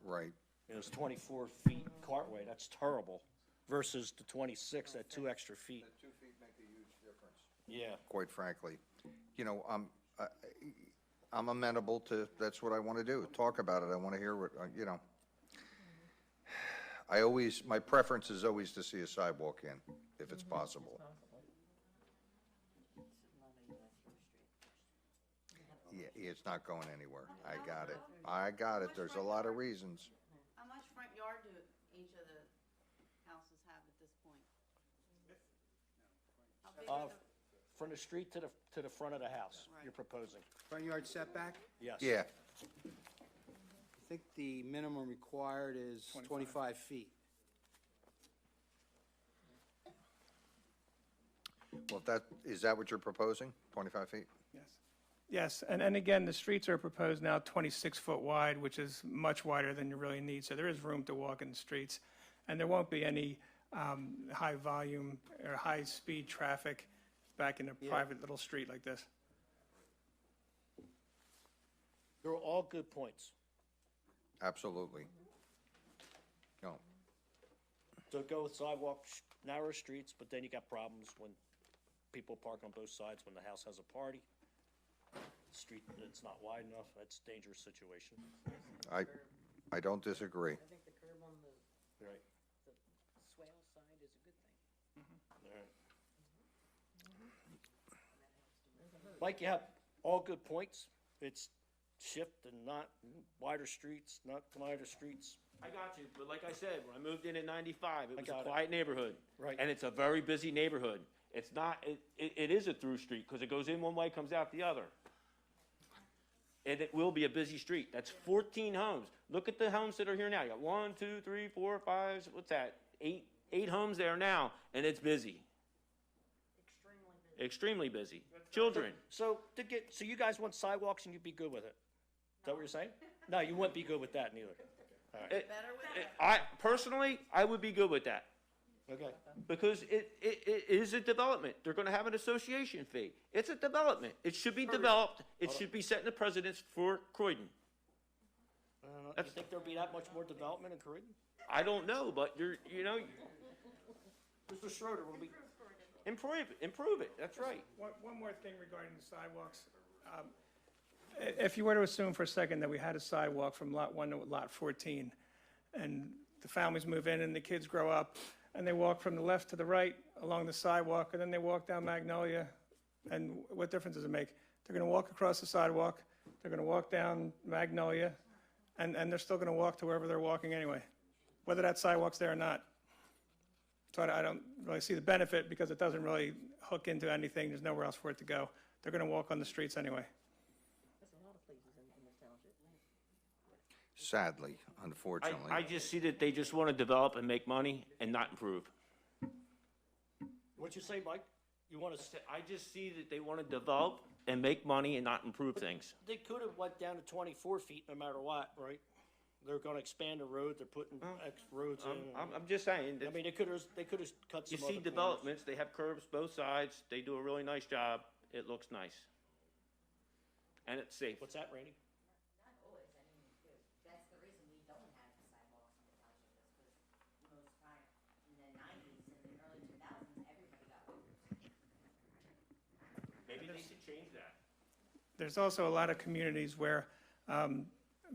Right. It's 24 feet cartway, that's terrible, versus the 26 at 2 extra feet. 2 feet make a huge difference. Yeah. Quite frankly. I'm amenable to, that's what I want to do, talk about it. I want to hear what, my preference is always to see a sidewalk in, if it's possible. Yeah, it's not going anywhere. I got it. There's a lot of reasons. How much front yard do each of the houses have at this point? How big are the? From the street to the front of the house, Right. you're proposing? Front yard setback? Yes. Yeah, I think the minimum required is 25 feet. Well, is that what you're proposing, 25 feet? Yes. Yes, and again, the streets are proposed now 26-foot wide, which is much wider than you really need, so there is room to walk in the streets. And there won't be any high volume or high speed traffic back in a private little street like this. They're all good points. Absolutely. No. So go with sidewalks, narrow streets, but then you got problems when people park on both sides when the house has a party. Street, it's not wide enough, that's a dangerous situation. I don't disagree. I think the curb on the Right. swale side is a good thing. All right. Mike, you have all good points. It's shift and not wider streets, not wider streets. I got you, but like I said, when I moved in 95, it was a got it. quiet neighborhood. Right. And it's a very busy neighborhood. It's not, it is a through street, because it goes in one way, comes out the other. And it will be a busy street. That's 14 homes. Look at the homes that are here now. You got 1, 2, 3, 4, 5, what's that? Eight homes there now, and it's busy. Extremely busy. Children. So you guys want sidewalks and you'd be good with it? Is that what you're saying? No, you wouldn't be good with that neither. All right. Personally, I would be good with that. Okay. Because it is a development. They're gonna have an association fee. It's a development. It should be developed. It should be setting the precedence for Croydon. You think there'll be that much more development in Croydon? I don't know, but you know, Mr. Schroeder, will be, improve it. That's right. One more thing regarding the sidewalks. If you were to assume for a second that we had a sidewalk from Lot 1 to Lot 14, and the families move in and the kids grow up, and they walk from the left to the right along the sidewalk, and then they walk down Magnolia, and what difference does it make? They're going to walk across the sidewalk, they're going to walk down Magnolia, and they're still going to walk to wherever they're walking anyway, whether that sidewalk's there or not. So I don't really see the benefit because it doesn't really hook into anything. There's nowhere else for it to go. They're going to walk on the streets anyway. Sadly, unfortunately. I just see that they just want to develop and make money and not improve. what'd you say, Mike? You want to, I just see that they want to develop and make money and not improve things. they could have went down to 24 feet no matter what, right? They're going to expand the road, they're putting roads in. I'm just saying. I mean, they could have cut some You other see corners. developments, they have curbs both sides, they do a really nice job, it looks nice. And it's safe. What's that, Randy? Not always. I mean, that's the reason we don't have sidewalks in the township is because most time in the 90s and the early 2000s, everybody got Ubers. Maybe they should change that. There's also a lot of communities where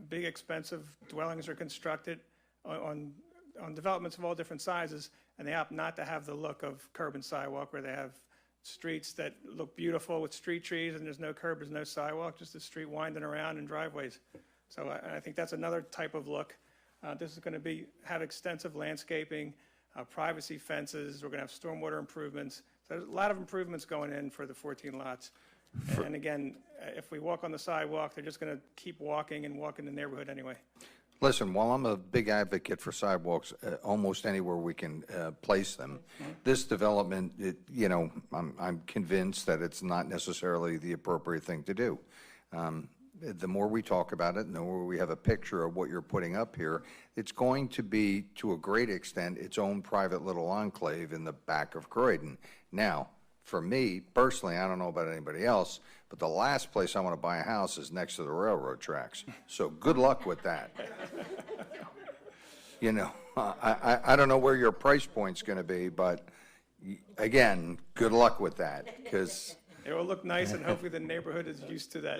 big expensive dwellings are constructed on developments of all different sizes, and they opt not to have the look of curb and sidewalk, where they have streets that look beautiful with street trees and there's no curb, there's no sidewalk, just a street winding around and driveways. So I think that's another type of look. This is going to have extensive landscaping, privacy fences, we're going to have stormwater improvements. So there's a lot of improvements going in for the 14 lots. And again, if we walk on the sidewalk, they're just going to keep walking and walk in the neighborhood anyway. Listen, while I'm a big advocate for sidewalks, almost anywhere we can place them, this development, I'm convinced that it's not necessarily the appropriate thing to do. The more we talk about it, and the more we have a picture of what you're putting up here, it's going to be, to a great extent, its own private little enclave in the back of Croydon. Now, for me, personally, I don't know about anybody else, but the last place I want to buy a house is next to the railroad tracks. So good luck with that. I don't know where your price point's going to be, but again, good luck with that, because... It will look nice, and hopefully the neighborhood is used to that.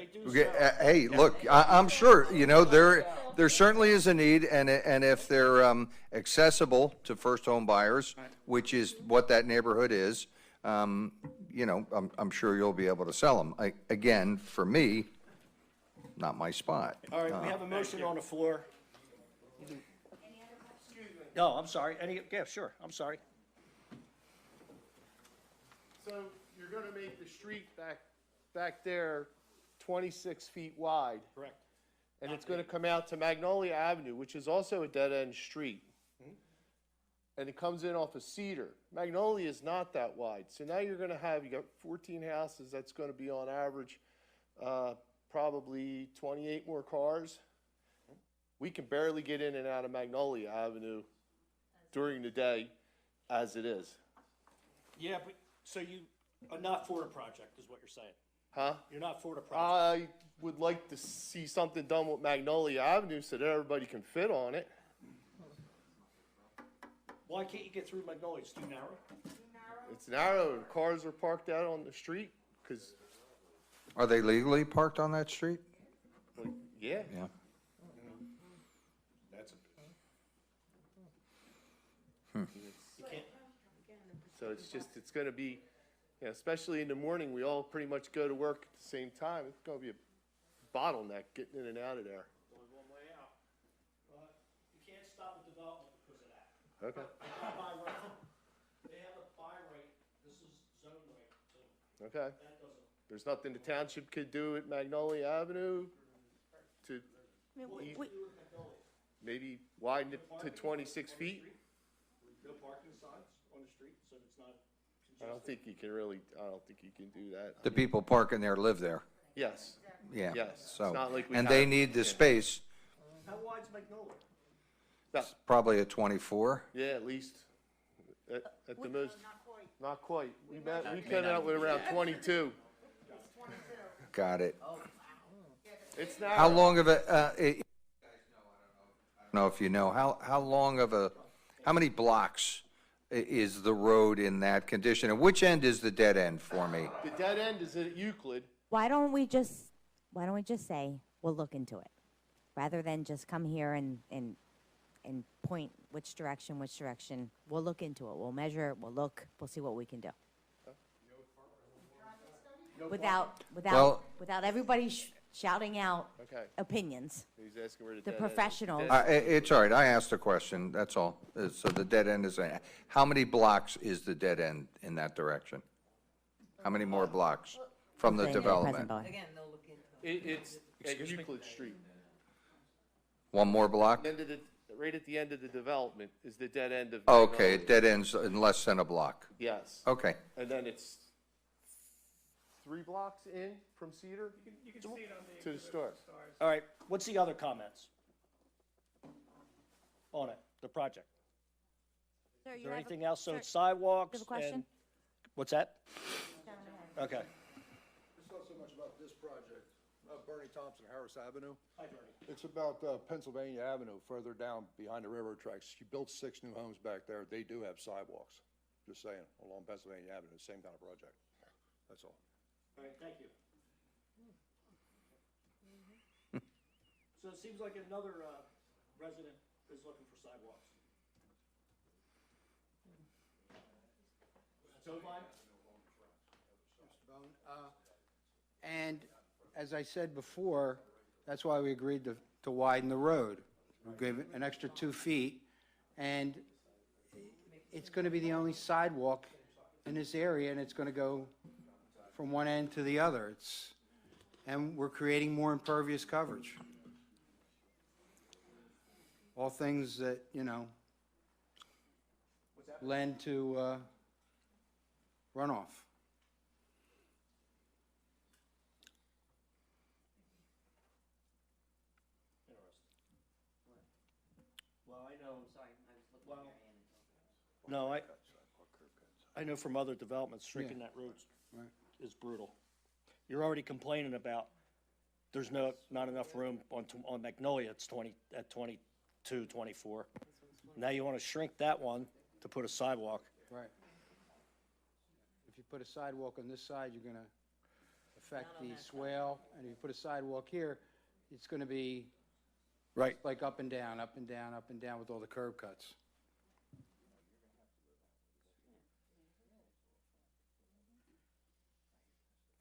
Hey, look, I'm sure, there certainly is a need, and if they're accessible to first home buyers, which is what that neighborhood is, I'm sure you'll be able to sell them. Again, for me, not my spot. All right, we have a motion on the floor. No, I'm sorry. Yeah, sure, I'm sorry. So you're gonna make the street back there 26 feet wide, Correct. and it's gonna come out to Magnolia Avenue, which is also a dead-end street. and it comes in off of Cedar. Magnolia is not that wide. So now you got 14 houses, that's gonna be on average, probably 28 more cars. We can barely get in and out of Magnolia Avenue during the day as it is. Yeah, but, so you are not for the project, is what you're saying? Huh? You're not for the project? I would like to see something done with Magnolia Avenue so that everybody can fit on it. Why can't you get through Magnolia? It's too narrow? It's narrow, and cars are parked out on the street, because, Are they legally parked on that street? yeah. Yeah. That's So it's gonna be, especially in the morning, we all pretty much go to work at the same time. It's gonna be a bottleneck getting in and out of there. Only one way out. You can't stop the development because of that. Okay. They have a buy rate, this is zone rate, so Okay. that doesn't. There's nothing the township could do at Magnolia Avenue to maybe widen it to 26 feet? No parking signs on the street, so it's not I don't think you can do that. The people parking there live there. Yes. Yeah. Yes. So, It's not like we and they have- need the yeah. space, How wide's Magnolia? probably a 24. Yeah, at least, at the most. Not quite. We came out with around 22. Got it. It's narrow. How long of a, I don't know if you know, how long of a, how many blocks is the road in that condition? And which end is the dead end for me? The dead end is at Euclid. Why don't we just say, we'll look into it, rather than just come here and point which direction, we'll look into it, we'll measure it, we'll look, we'll see what we can do. Without everybody shouting out Okay. opinions. He's asking where the The dead end is. professionals. It's all right, I asked a question, that's all. So the dead end is, how many blocks is the dead end in that direction? How many more blocks from the Thank you, development? President Bowen. Again, they'll look into it. It's at Euclid Street. One more block? Right at the end of the development is the dead end of. Okay, Magnolia. it dead ends in less than a block. Yes. Okay. And then it's 3 blocks in from Cedar You can see it on the. to the store. All right, what's the other comments on it, the project? Sir, Is there anything else? So it's sidewalks you have a question? and, what's that? Okay. It's not so much about this project, Bernie Thompson, Harris Avenue. Hi, Bernie. It's about Pennsylvania Avenue, further down behind the railroad tracks. You built 6 new homes back there. They do have sidewalks, just saying, along Pennsylvania Avenue, same kind of project. That's all. All right, thank you. So it seems like another resident is looking for sidewalks. So mine? Mr. Bone, and as I said before, that's why we agreed to widen the road. We gave it an extra 2 feet, and it's going to be the only sidewalk in this area, and it's going to go from one end to the other. And we're creating more impervious coverage. All things that, lend to runoff. Well, I know. No, I know from other developments, shrinking that road is brutal. You're already complaining about there's not enough room on Magnolia, it's 22, 24. Now you want to shrink that one to put a sidewalk. Right. If you put a sidewalk on this side, you're going to affect the swale, and if you put a sidewalk here, it's going to be Right. like up and down, up and down, up and down with all the curb cuts.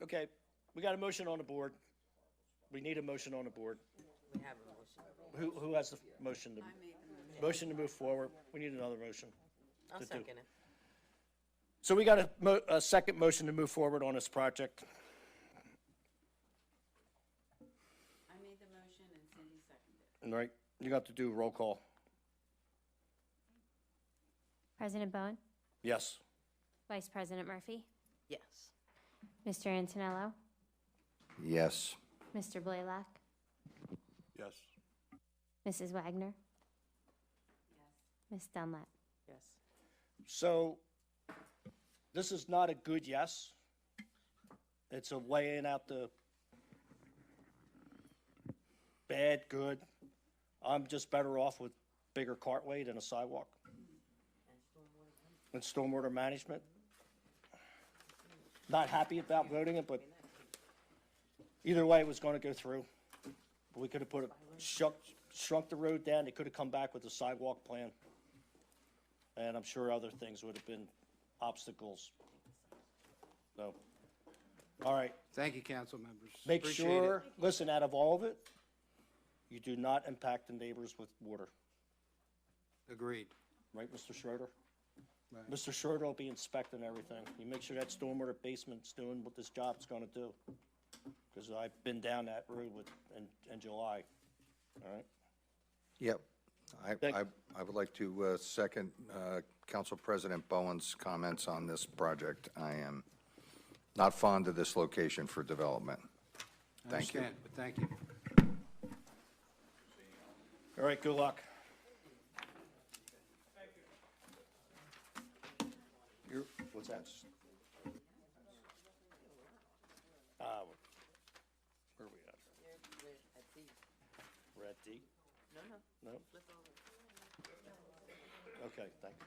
Okay, we got a motion on the board. We need a motion on the board. We have a motion. Who has the motion to? Motion to move forward. We need another motion. I'll to do. second it. So we got a second motion to move forward on this project. I made the motion and Cindy seconded. All right, you got to do roll call. President Bowen, Yes. Vice President Murphy, Yes. Mr. Antonello, Yes. Mr. Blaylock, Yes. Mrs. Wagner, Ms. Dunlap. Yes. So, this is not a good yes. It's a weighing out the bad, good. I'm just better off with bigger cartway than a sidewalk. And stormwater management. Not happy about voting it, but either way, it was gonna go through. We could have put shrunk the road down, they could have come back with a sidewalk plan. And I'm sure other things would have been obstacles. So, all right, Thank you, council members. make Appreciate sure, it. listen, out of all of it, you do not impact the neighbors with water. Agreed. Right, Mr. Schroeder? Right. Mr. Schroeder will be inspecting everything. You make sure that stormwater basement's doing what this job's gonna do. Because I've been down that road in July, all right? Yep. Thank- I would like to second Council President Bowen's comments on this project. I am not fond of this location for development. I Thank you. understand, but thank you. All right, good luck. You're, what's that? Where are we at? We're at D? No? Okay, thanks.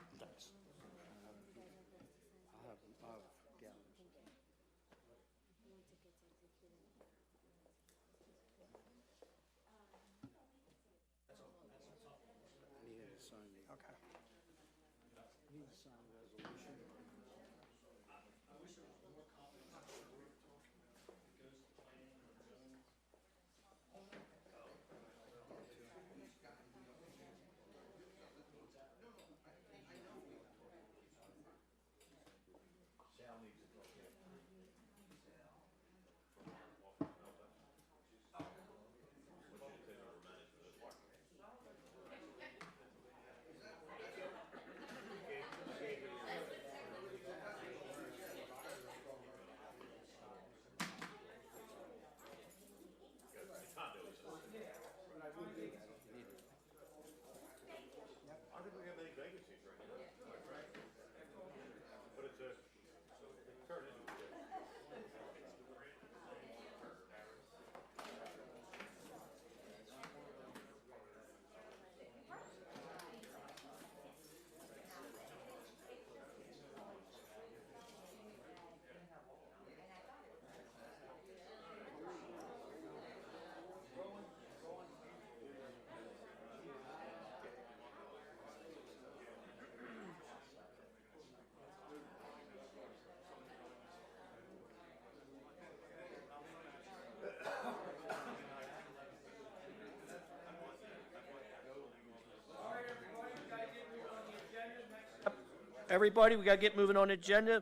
Everybody, we gotta get moving on the agenda.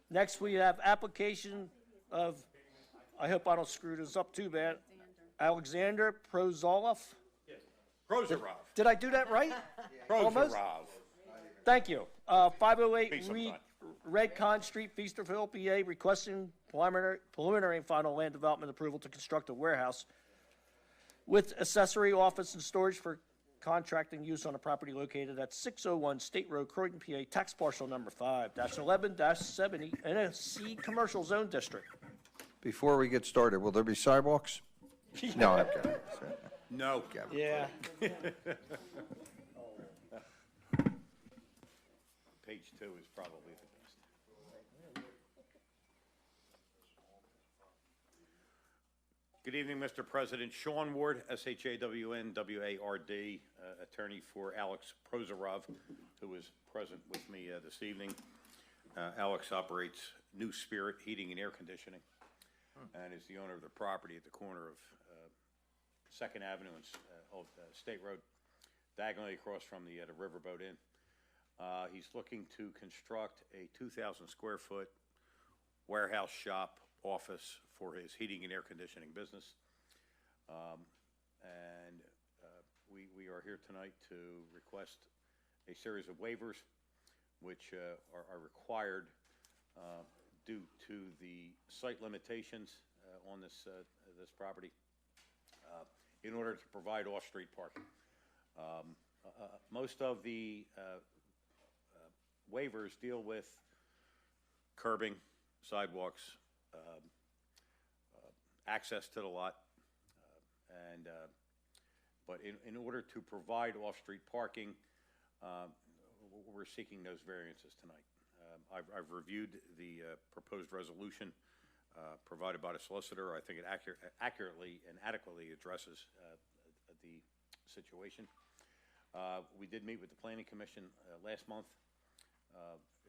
Next, we have application of, I hope I don't screw this up too bad, Alexander Prozolov. Prozorov. Did I do that right? Almost? Prozorov. Thank you. 508 Be some fun. Redcon Street, Feasterville, PA, requesting preliminary and final land development approval to construct a warehouse with accessory office and storage for contracting use on a property located at 601 State Road, Croydon, PA, tax parcel number 5-11-70 in a C commercial zone district. Before we get started, will there be sidewalks? No, I'm kidding. No. Yeah. Page 2 is probably the best. Good evening, Mr. President. Sean Ward, SHAWN-WARD, attorney for Alex Prozorov, who is present with me this evening. Alex operates New Spirit Heating and Air Conditioning and is the owner of the property at the corner of 2nd Avenue and State Road, diagonally across from the Riverboat Inn. He's looking to construct a 2,000 square foot warehouse shop office for his heating and air conditioning business. We are here tonight to request a series of waivers which are required due to the site limitations on this property in order to provide off-street parking. Most of the waivers deal with curbing, sidewalks, access to the lot, but in order to provide off-street parking, we're seeking those variances tonight. I've reviewed the proposed resolution provided by the solicitor. I think it accurately and adequately addresses the situation. We did meet with the Planning Commission last month.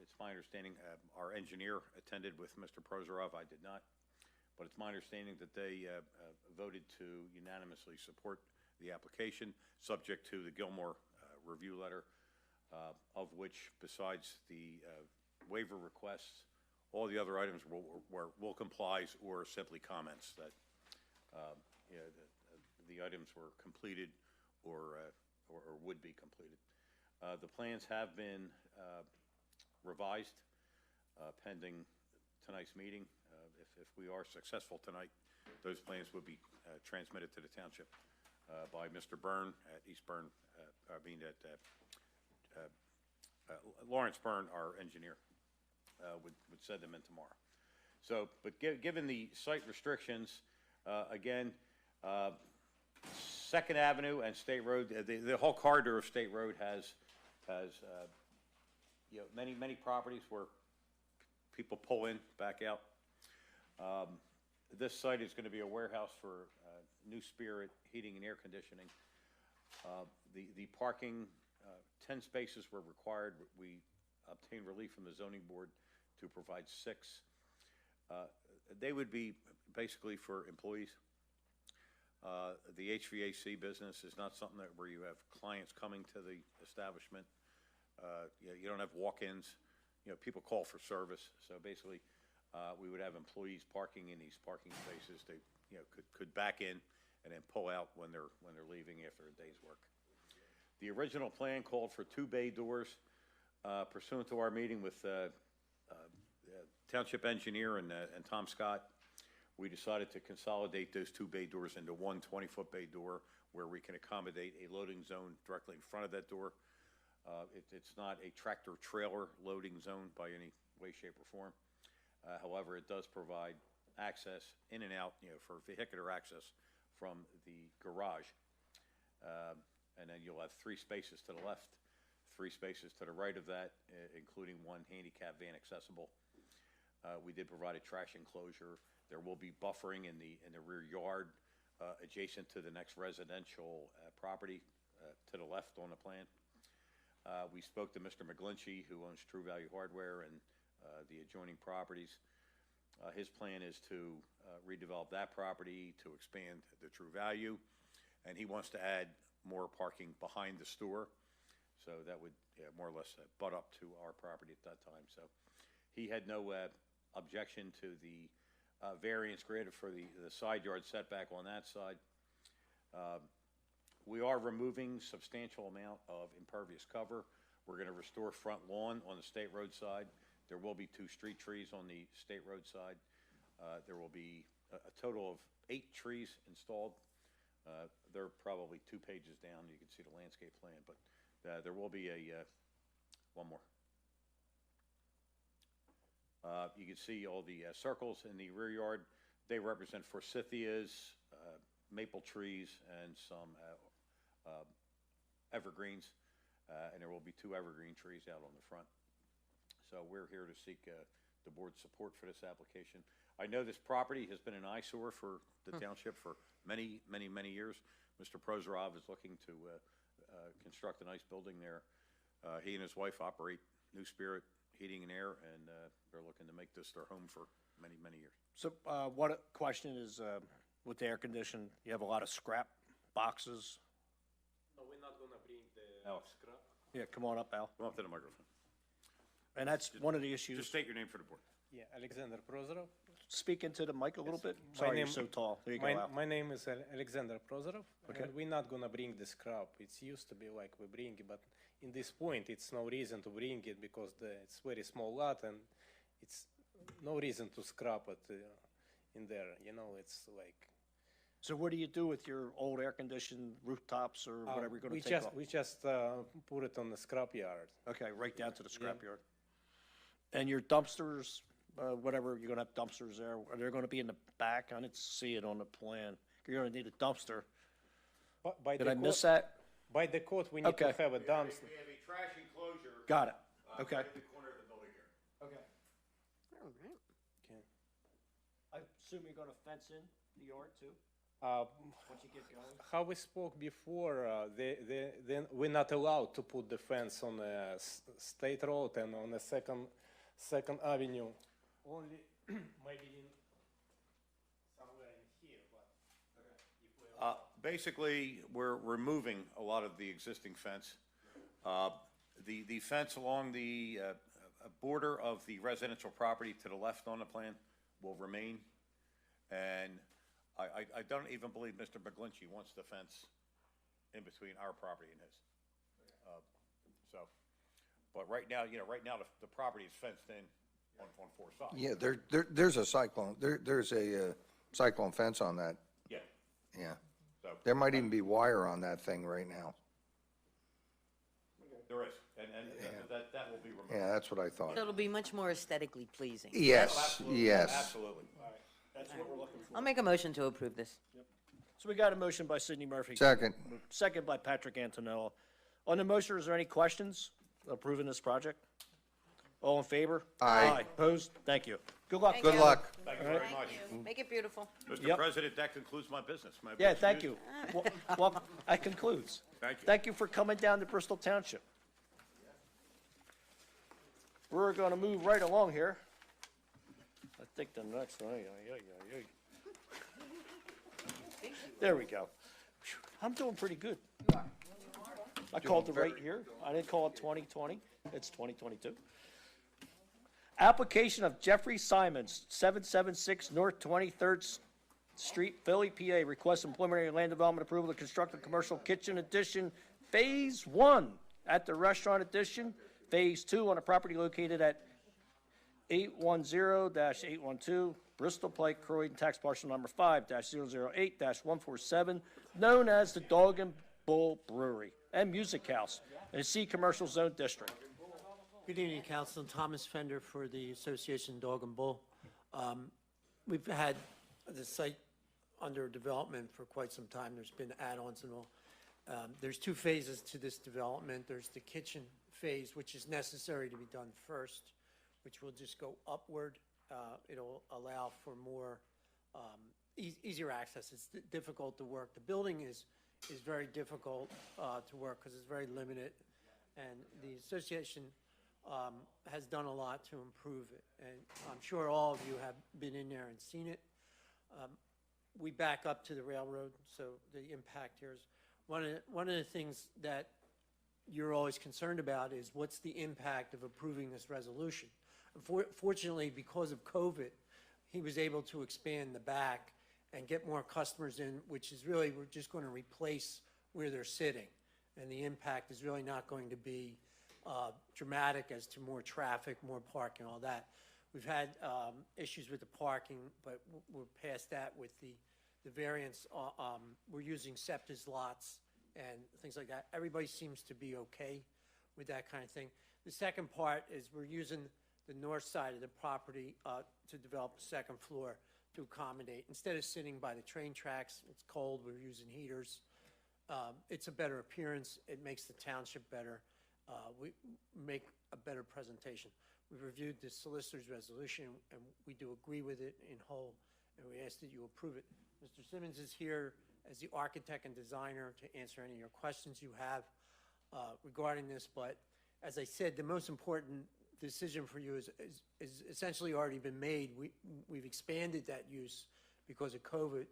It's my understanding our engineer attended with Mr. Prozorov. I did not. But it's my understanding that they voted to unanimously support the application, subject to the Gilmore review letter, of which, besides the waiver requests, all the other items will complies or simply comments that the items were completed or would be completed. The plans have been revised pending tonight's meeting. If we are successful tonight, those plans would be transmitted to the township by Mr. Byrne at East Byrne, Lawrence Byrne, our engineer, would send them in tomorrow. So, but given the site restrictions, again, 2nd Avenue and State Road, the whole corridor of State Road has many properties where people pull in, back out. This site is going to be a warehouse for New Spirit Heating and Air Conditioning. The parking, 10 spaces were required. We obtained relief from the zoning board to provide 6. They would be basically for employees. The HVAC business is not something where you have clients coming to the establishment. You don't have walk-ins. People call for service. So basically, we would have employees parking in these parking spaces. They, could back in and then pull out when they're leaving after a day's work. The original plan called for 2 bay doors. Pursuant to our meeting with township engineer and Tom Scott, we decided to consolidate those 2 bay doors into one 20-foot bay door where we can accommodate a loading zone directly in front of that door. It's not a tractor-trailer loading zone by any way, shape, or form. However, it does provide access in and out, for vehicular access from the garage. And then you'll have 3 spaces to the left, 3 spaces to the right of that, including 1 handicap van accessible. We did provide a trash enclosure. There will be buffering in the rear yard adjacent to the next residential property to the left on the plan. We spoke to Mr. McGlinchey, who owns True Value Hardware and the adjoining properties. His plan is to redevelop that property to expand the True Value, and he wants to add more parking behind the store. So that would more or less butt up to our property at that time. So he had no objection to the variance granted for the side yard setback on that side. We are removing substantial amount of impervious cover. We're going to restore front lawn on the State Road side. There will be 2 street trees on the State Road side. There will be a total of 8 trees installed. They're probably 2 pages down. You can see the landscape plan, but there will be one more. You can see all the circles in the rear yard. They represent forsythias, maple trees, and some evergreens. And there will be 2 evergreen trees out on the front. So we're here to seek the board's support for this application. I know this property has been an eyesore for the township for many years. Mr. Prozorov is looking to construct a nice building there. He and his wife operate New Spirit Heating and Air, and they're looking to make this their home for many years. So one question is, with the air condition, you have a lot of scrap boxes. No, we're not gonna bring the scrap. Yeah, come on up, Al. Come up to the microphone. And that's one of the issues. Just state your name for the board. Yeah, Alexander Prozorov. speak into the mic a little bit? Sorry, you're so tall. There you go, Al. My name is Alexander Prozorov, Okay. and we're not gonna bring the scrap. It's used to be like we bring it, but in this point, it's no reason to bring it because it's very small lot and it's no reason to scrap it in there. You know, it's like. So what do you do with your old air-conditioned rooftops or whatever you're going to take off? We just put it on the scrap yard. Okay, right down to the scrapyard. And your dumpsters, whatever, you're going to have dumpsters there. Are they going to be in the back? I didn't see it on the plan. You're going to need a dumpster. Did I miss that? By the code, we need to have a dumpster. We have a trash enclosure. Got it. Okay. Right in the corner of the building here. Okay. All right. I assume you're going to fence in the yard too? Once you get going? How we spoke before, we're not allowed to put the fence on a state road and on a second avenue. Only maybe somewhere in here, but. Basically, we're removing a lot of the existing fence. The fence along the border of the residential property to the left on the plan will remain. And I don't even believe Mr. McGlinchey wants the fence in between our property and his. But right now, the property is fenced in on four sides. Yeah, there's a cyclone, there's a cyclone fence on that. Yeah. Yeah. So There might even be wire on that thing right now. there is, and that will be removed. Yeah, that's what I thought. So it'll be much more aesthetically pleasing. Yes, Absolutely, yes. Absolutely. That's what we're looking for. I'll make a motion to approve this. So we got a motion by Sidney Murphy. Second. Second by Patrick Antonello. On the motion, is there any questions approving this project? All in favor? Aye. Opposed? Thank you. Good luck. Thank Good you. luck. Thank you very much. Make it beautiful. Mr. Yep. President, that concludes my business. May I be Yeah, thank excused? you. Well, that concludes. Thank you. Thank you for coming down to Bristol Township. We're going to move right along here. I think the next one, there we go. I'm doing pretty good. I called the right year. I didn't call it 2020. It's 2022. Application of Jeffrey Simons, 776 North 23rd Street, Philly, PA, requesting preliminary land development approval to construct a commercial kitchen addition, Phase 1 at the restaurant addition, Phase 2 on a property located at 810-812 Bristol Pike, Croydon, tax parcel number 5-008-147, known as the Dog and Bull Brewery and Music House in the C Commercial Zone District. Good evening, Councilman. Thomas Fender for the Association Dog and Bull. We've had the site under development for quite some time. There's been add-ons and all. There's two phases to this development. There's the kitchen phase, which is necessary to be done first, which will just go upward. It'll allow for more easier access. It's difficult to work. The building is very difficult to work because it's very limited, and the association has done a lot to improve it, and I'm sure all of you have been in there and seen it. We back up to the railroad, so the impact here is one of the things that you're always concerned about is what's the impact of approving this resolution. Fortunately, because of COVID, he was able to expand the back and get more customers in, which is really, we're just going to replace where they're sitting, and the impact is really not going to be dramatic as to more traffic, more parking, all that. We've had issues with the parking, but we're past that with the variance. We're using SEPTA's lots and things like that. Everybody seems to be okay with that kind of thing. The second part is we're using the north side of the property to develop the second floor to accommodate. Instead of sitting by the train tracks, it's cold, we're using heaters. It's a better appearance. It makes the township better. We make a better presentation. We've reviewed the solicitor's resolution, and we do agree with it in whole, and we ask that you approve it. Mr. Simmons is here as the architect and designer to answer any of your questions you have regarding this, but as I said, the most important decision for you is essentially already been made. We've expanded that use because of COVID,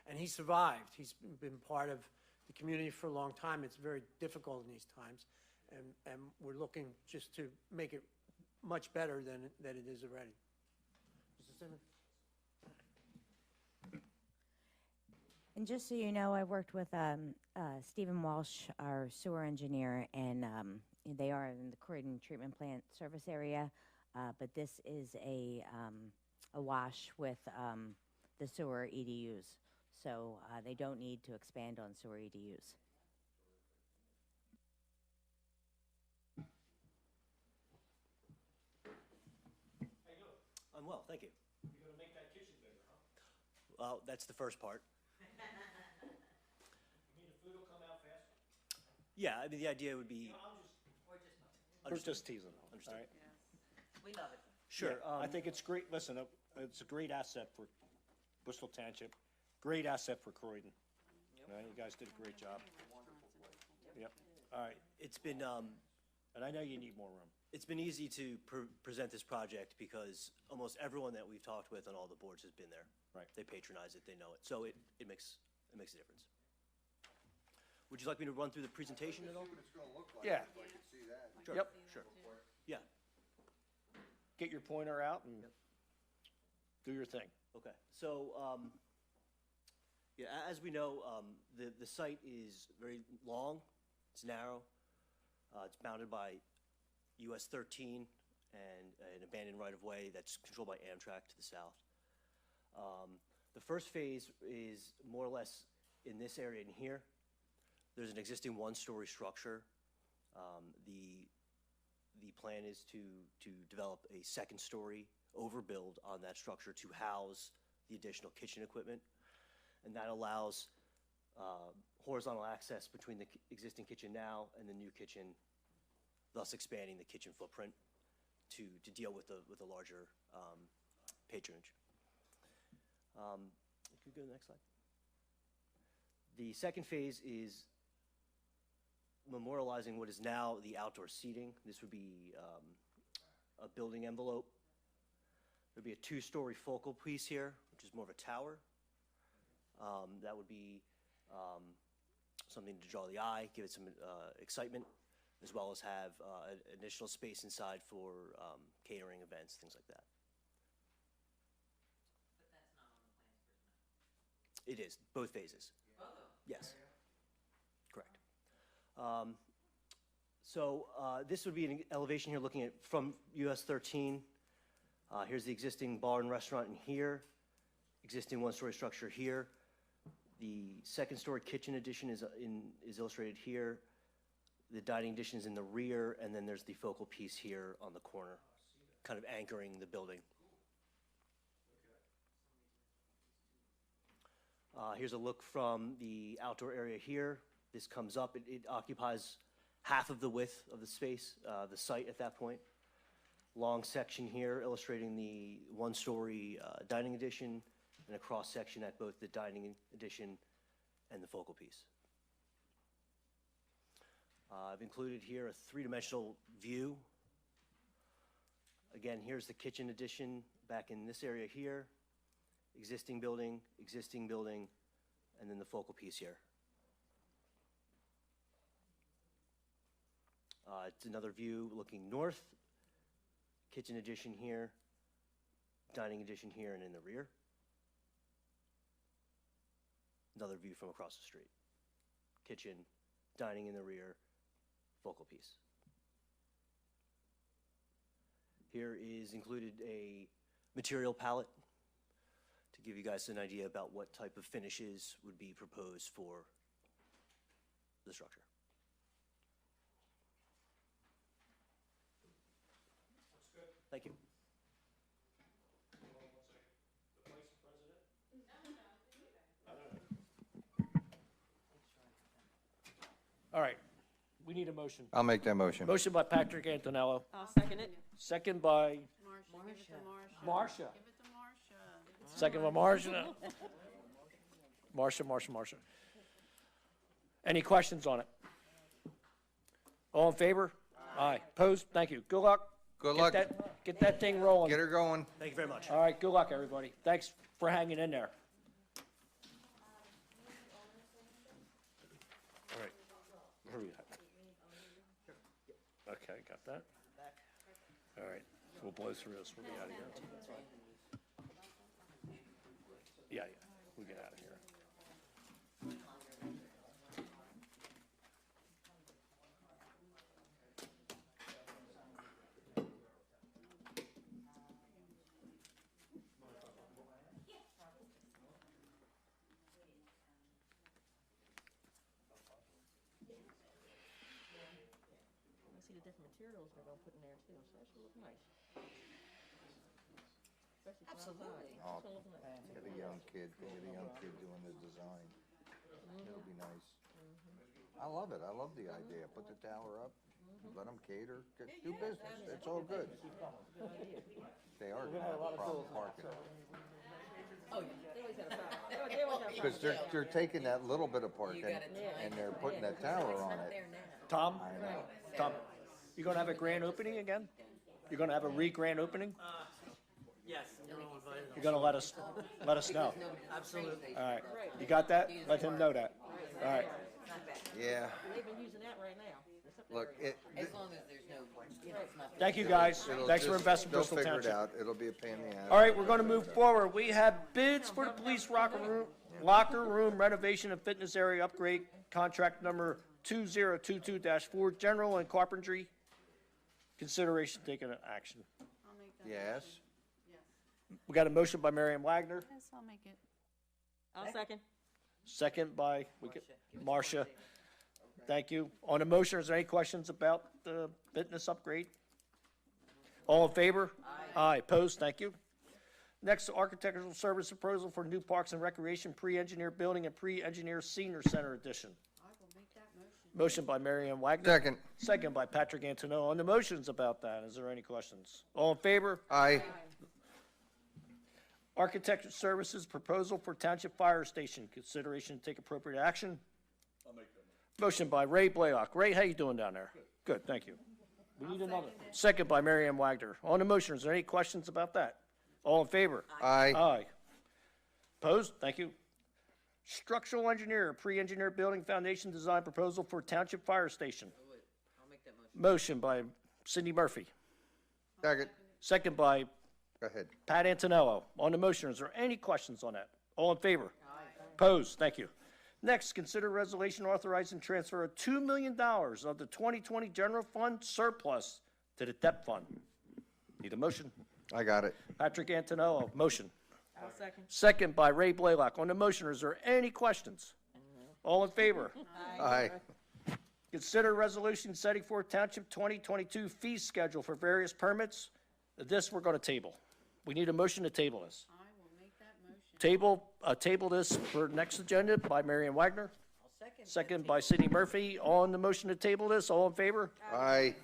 and he survived. He's been part of the community for a long time. It's very difficult in these times, and we're looking just to make it much better than it is already. Mr. And just so you know, I worked with Stephen Walsh, our sewer engineer, and they are in the Croydon Treatment Plant service area, but this is a wash with the sewer EDUs, so they don't need to expand on sewer EDUs. I'm well, thank you. You're gonna make that kitchen bigger, huh? Well, that's the first part. You mean the food will come out faster? Yeah, I mean, the idea would be. We're just teasing, all Understood. right? We love it. Sure. Yeah, I think it's great, listen, it's a great asset for Bristol Township, great asset for Croydon. You guys did a great job. Yep, all right, It's been, and I know you need more room. it's been easy to present this project because almost everyone that we've talked with on all the boards has been there. Right. They patronize it, they know it, so it makes a difference. Would you like me to run through the presentation at all? Yeah. Sure. Yep. Sure. Yeah. Get your pointer out and do your thing. Okay, so, yeah, as we know, the site is very long, it's narrow, it's bounded by US 13 and an abandoned right-of-way that's controlled by Amtrak to the south. The first phase is more or less in this area in here. There's an existing one-story structure. The plan is to develop a second-story overbuild on that structure to house the additional kitchen equipment, and that allows horizontal access between the existing kitchen now and the new kitchen, thus expanding the kitchen footprint to deal with the larger patronage. Can we go to the next slide? The second phase is memorializing what is now the outdoor seating. This would be a building envelope. There'd be a two-story focal piece here, which is more of a tower. That would be something to draw the eye, give it some excitement, as well as have an additional space inside for catering events, things like that. But that's not on the plans for tonight. It is, both phases. Both of them? Yes. Correct. So this would be an elevation here looking at from US 13. Here's the existing bar and restaurant in here, existing one-story structure here. The second-story kitchen addition is illustrated here. The dining addition is in the rear, and then there's the focal piece here on the corner, kind of anchoring the building. Here's a look from the outdoor area here. This comes up. It occupies half of the width of the space, the site at that point. Long section here illustrating the one-story dining addition, and a cross-section at both the dining addition and the focal piece. I've included here a three-dimensional view. Again, here's the kitchen addition back in this area here. Existing building, and then the focal piece here. It's another view looking north. Kitchen addition here, dining addition here and in the rear. Another view from across the street. Kitchen, dining in the rear, focal piece. Here is included a material palette to give you guys an idea about what type of finishes would be proposed for the structure. Thank you. All right, we need a motion. I'll make that motion. Motion by Patrick Antonello, I'll second it. second by Marcia, give it to Marcia. Marcia. Give it to Marcia. Second by Marcia. Marcia. Any questions on it? All in favor? Aye. Opposed? Thank you. Good luck. Good luck. Get that thing rolling. Get her going. Thank you very much. All right, good luck, everybody. Thanks for hanging in there. All right. Where are we at? Okay, got that. All right, we'll blow through this. We'll be out of here. Yeah, we'll get out of here. See the different materials they're gonna put in there too, so that should look nice. Absolutely. Oh, get a young kid doing the design. It'll be nice. I love it. I love the idea. Put the tower up, let them cater, do business. It's all good. They are gonna have a problem parking. Oh, yeah, they always have a problem. They always have a Because they're taking that little bit of parking and they're putting that tower on it. Tom, you gonna have a grand opening again? You're gonna have a re-grand opening? Yes, you're all invited. You're gonna let us know. Absolutely. All right. You got that? Let him know that. All right. Yeah. They've been using that right now. Look, As long as there's no, it's not. Thank you, guys. Thanks for investing in They'll Bristol figure it Township. out. It'll be a pain in the ass. All right, we're gonna move forward. We have bids for the police locker room renovation and fitness area upgrade, contract number 2022-4, general and carpentry. Consideration taken action. I'll make that. Yes. We got a motion by Marion Wagner, Yes, I'll make it. I'll second. second by Marcia. Thank you. On the motion, is there any questions about the fitness upgrade? All in favor? Aye. Opposed? Thank you. Next, architectural service proposal for new parks and recreation pre-engineered building and pre-engineered senior center addition. I will make that motion. Motion by Marion Wagner. Second. Second by Patrick Antonello. On the motions about that, is there any questions? All in favor? Aye. Architecture services proposal for Township Fire Station. Consideration to take appropriate action. I'll make that motion. Motion by Ray Blaylock. Ray, how you doing down there? Good, thank you. We need another. Second by Mary Ann Wagner. On the motion, is there any questions about that? All in favor? Aye. Aye. Opposed? Thank you. Structural engineer, pre-engineered building foundation design proposal for Township Fire Station. I'll make that motion. Motion by Cindy Murphy. Second. Second by Go ahead. Pat Antonello. On the motion, is there any questions on that? All in favor? Opposed? Thank you. Next, consider resolution authorizing transfer of $2 million of the 2020 general fund surplus to the debt fund. Need a motion? I got it. Patrick Antonello, motion. I'll second. Second by Ray Blaylock. On the motion, is there any questions? All in favor? Aye. Consider resolution setting forth Township 2022 fee schedule for various permits. This we're going to table. We need a motion to table this. I will make that motion. Table this for next agenda by Marion Wagner. I'll second. Second by Cindy Murphy. On the motion to table this, all in favor? Aye.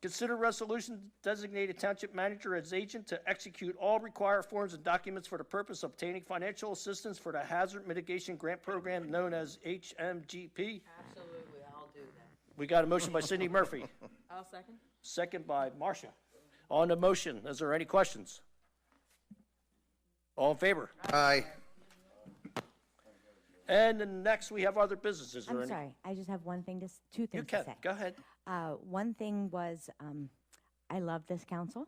Consider resolution designated township manager as agent to execute all required forms and documents for the purpose of obtaining financial assistance for the hazard mitigation grant program known as HMGP. Absolutely, I'll do that. We got a motion by Cindy Murphy, I'll second. second by Marcia. On the motion, is there any questions? All in favor? Aye. And then next, we have other businesses. I'm sorry, I just have one thing two things You to can, say. go ahead. One thing was, I love this council.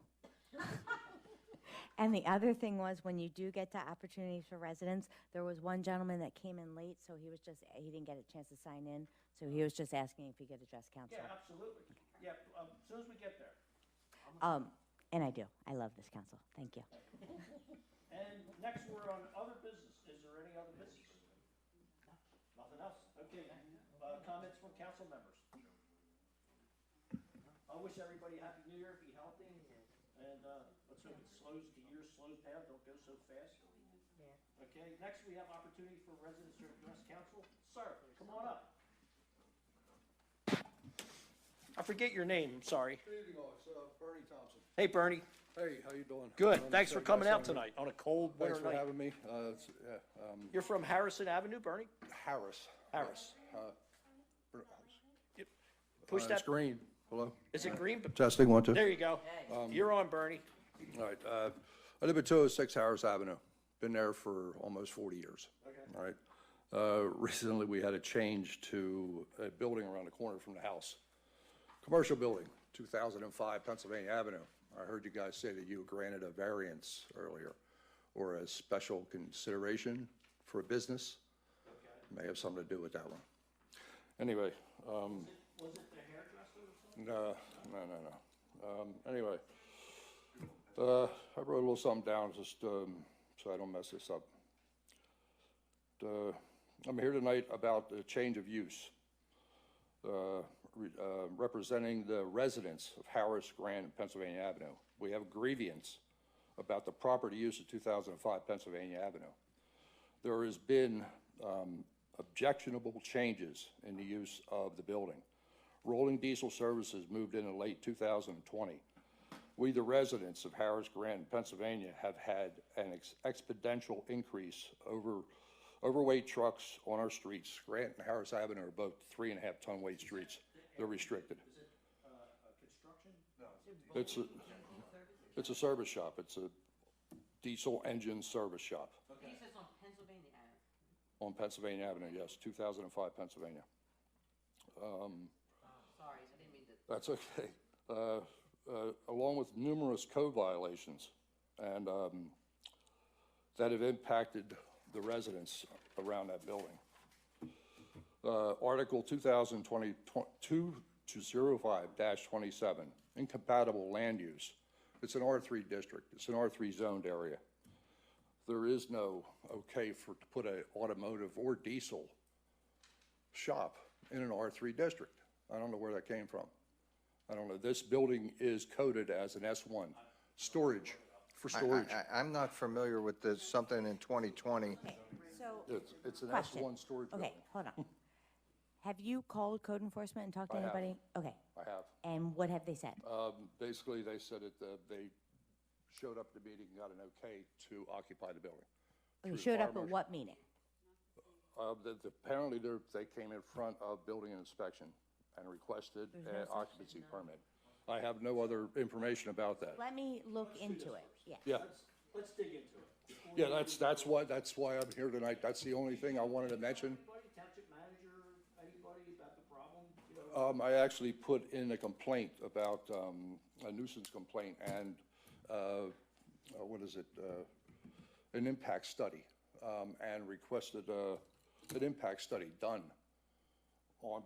And the other thing was, when you do get to opportunities for residents, there was one gentleman that came in late, so he didn't get a chance to sign in, so he was just asking if he could address council. Yeah, absolutely. Yeah, as soon as we get there. And I do. I love this council. Thank you. And next, we're on other business. Is there any other business? Nothing else? Okay. Comments from council members? I wish everybody a happy new year, be healthy, and let's hope the year slows down, don't go so fast. Okay, next we have opportunity for residents to address council. Sir, come on up. I forget your name, I'm sorry. Good evening, all. It's Bernie Thompson. Hey, Bernie. Hey, how you doing? Good, thanks for coming out tonight on a cold winter Thanks for night. having me. You're from Harrison Avenue, Bernie? Harris. Harris. Yes. Push It's that. green. Hello? Is it green? Testing, 1, 2. There you go. You're on, Bernie. All right. I live at 206 Harris Avenue. Been there for almost 40 years. All right. Recently, we had a change to a building around the corner from the house. Commercial building, 2005 Pennsylvania Avenue. I heard you guys say that you granted a variance earlier. or as special consideration for a business. May have something to do with that one. Anyway, Was it the hairdresser or something? no. Anyway, I wrote a little something down just so I don't mess this up. I'm here tonight about the change of use, representing the residents of Harris, Grant, and Pennsylvania Avenue. We have a grievance about the property use of 2005 Pennsylvania Avenue. There has been objectionable changes in the use of the building. Rolling diesel services moved in late 2020. We, the residents of Harris, Grant, and Pennsylvania, have had an exponential increase overweight trucks on our streets. Grant and Harris Avenue are both 3.5-ton weight streets. They're restricted. Is it a construction? No. It's a service shop. It's a diesel engine service shop. He says on Pennsylvania Avenue. On Pennsylvania Avenue, yes, 2005 Pennsylvania. Sorry, I didn't mean to. That's okay. Along with numerous code violations and that have impacted the residents around that building. Article 2022-05-27, incompatible land use. It's an R3 district. It's an R3 zoned area. There is no okay to put an automotive or diesel shop in an R3 district. I don't know where that came from. I don't know. This building is coded as an S1, storage, for storage. I'm not familiar with this, something in 2020. Okay, so. It's an Question. S1 storage building. Okay, hold on. Have you called code enforcement and talked to I have. anybody? Okay, I have. and what have they said? Basically, they said that they showed up at the meeting and got an okay to occupy the building. They through the showed fire up at marshal. what meeting? Apparently, they came in front of building inspection and requested There's no an such occupancy permit. I have no other information about that. Let me look into it, yeah. Yeah, Let's dig into it. yeah, that's why I'm here tonight. That's the only thing I wanted to mention. Anybody, township manager, anybody about the problem? You know? I actually put in a complaint about a nuisance complaint and, an impact study, and requested an impact study done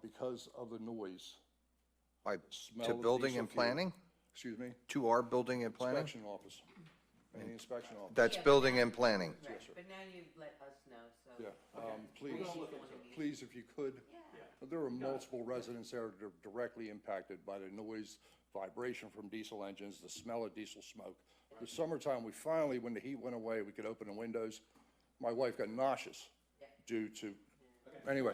because of the noise. Smell To of building diesel and fuel. planning? Excuse me? To our building and planning? Inspection office. Any inspection office. That's building and planning. Right, but now you've let us know, so. Yeah, please, if you could. There are multiple residents there that are directly impacted by the noise, vibration from diesel engines, the smell of diesel smoke. The summertime, we finally, when the heat went away, we could open the windows. My wife got nauseous due to, anyway.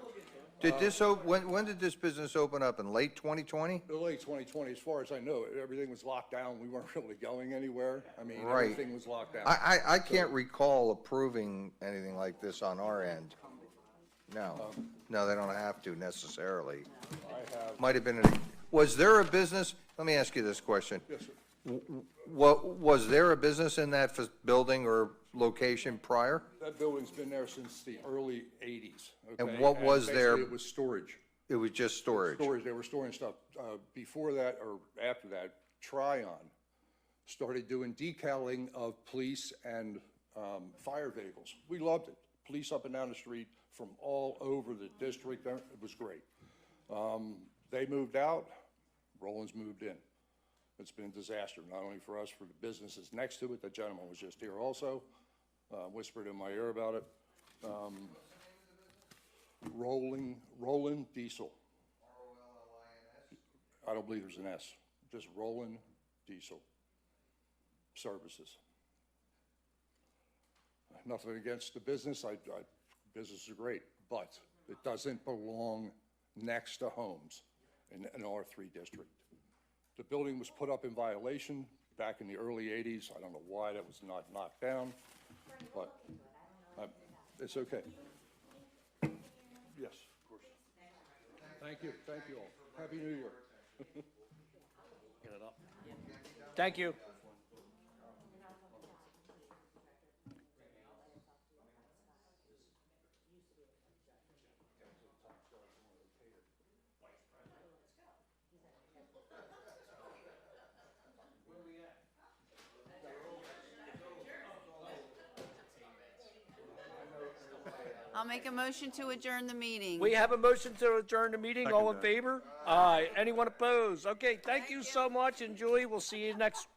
Did this, when did this business open up, in late 2020? Late 2020, as far as I know, everything was locked down. We weren't really going anywhere. I mean, Right. everything was locked down. I can't recall approving anything like this on our end. No, no, they don't have to necessarily. I have, Might have been, was there a business, let me ask you this question. yes, sir. Was there a business in that building or location prior? That building's been there since the early 80s. And okay? what was basically there- It was storage. It was just storage? Storage, they were storing stuff. Before that, or after that, Tryon started doing decaling of police and fire vehicles. We loved it. Police up and down the street from all over the district. It was great. They moved out, Rollins moved in. It's been a disaster, not only for us, for the businesses next to it. The gentleman was just here also, whispered in my ear about it. Rollin Diesel. I don't believe there's an S, just Rollin Diesel Services. Nothing against the business, business is great, but it doesn't belong next to homes in an R3 district. The building was put up in violation back in the early 80s. I don't know why that was not knocked down, but it's okay. Yes, of course. Thank you all. Happy New Year. Get it up. Thank you. I'll make a motion to adjourn the meeting. We have a motion to adjourn the meeting. All in favor? Aye. Anyone opposed? Okay, thank you so much, and Julie, we'll see you next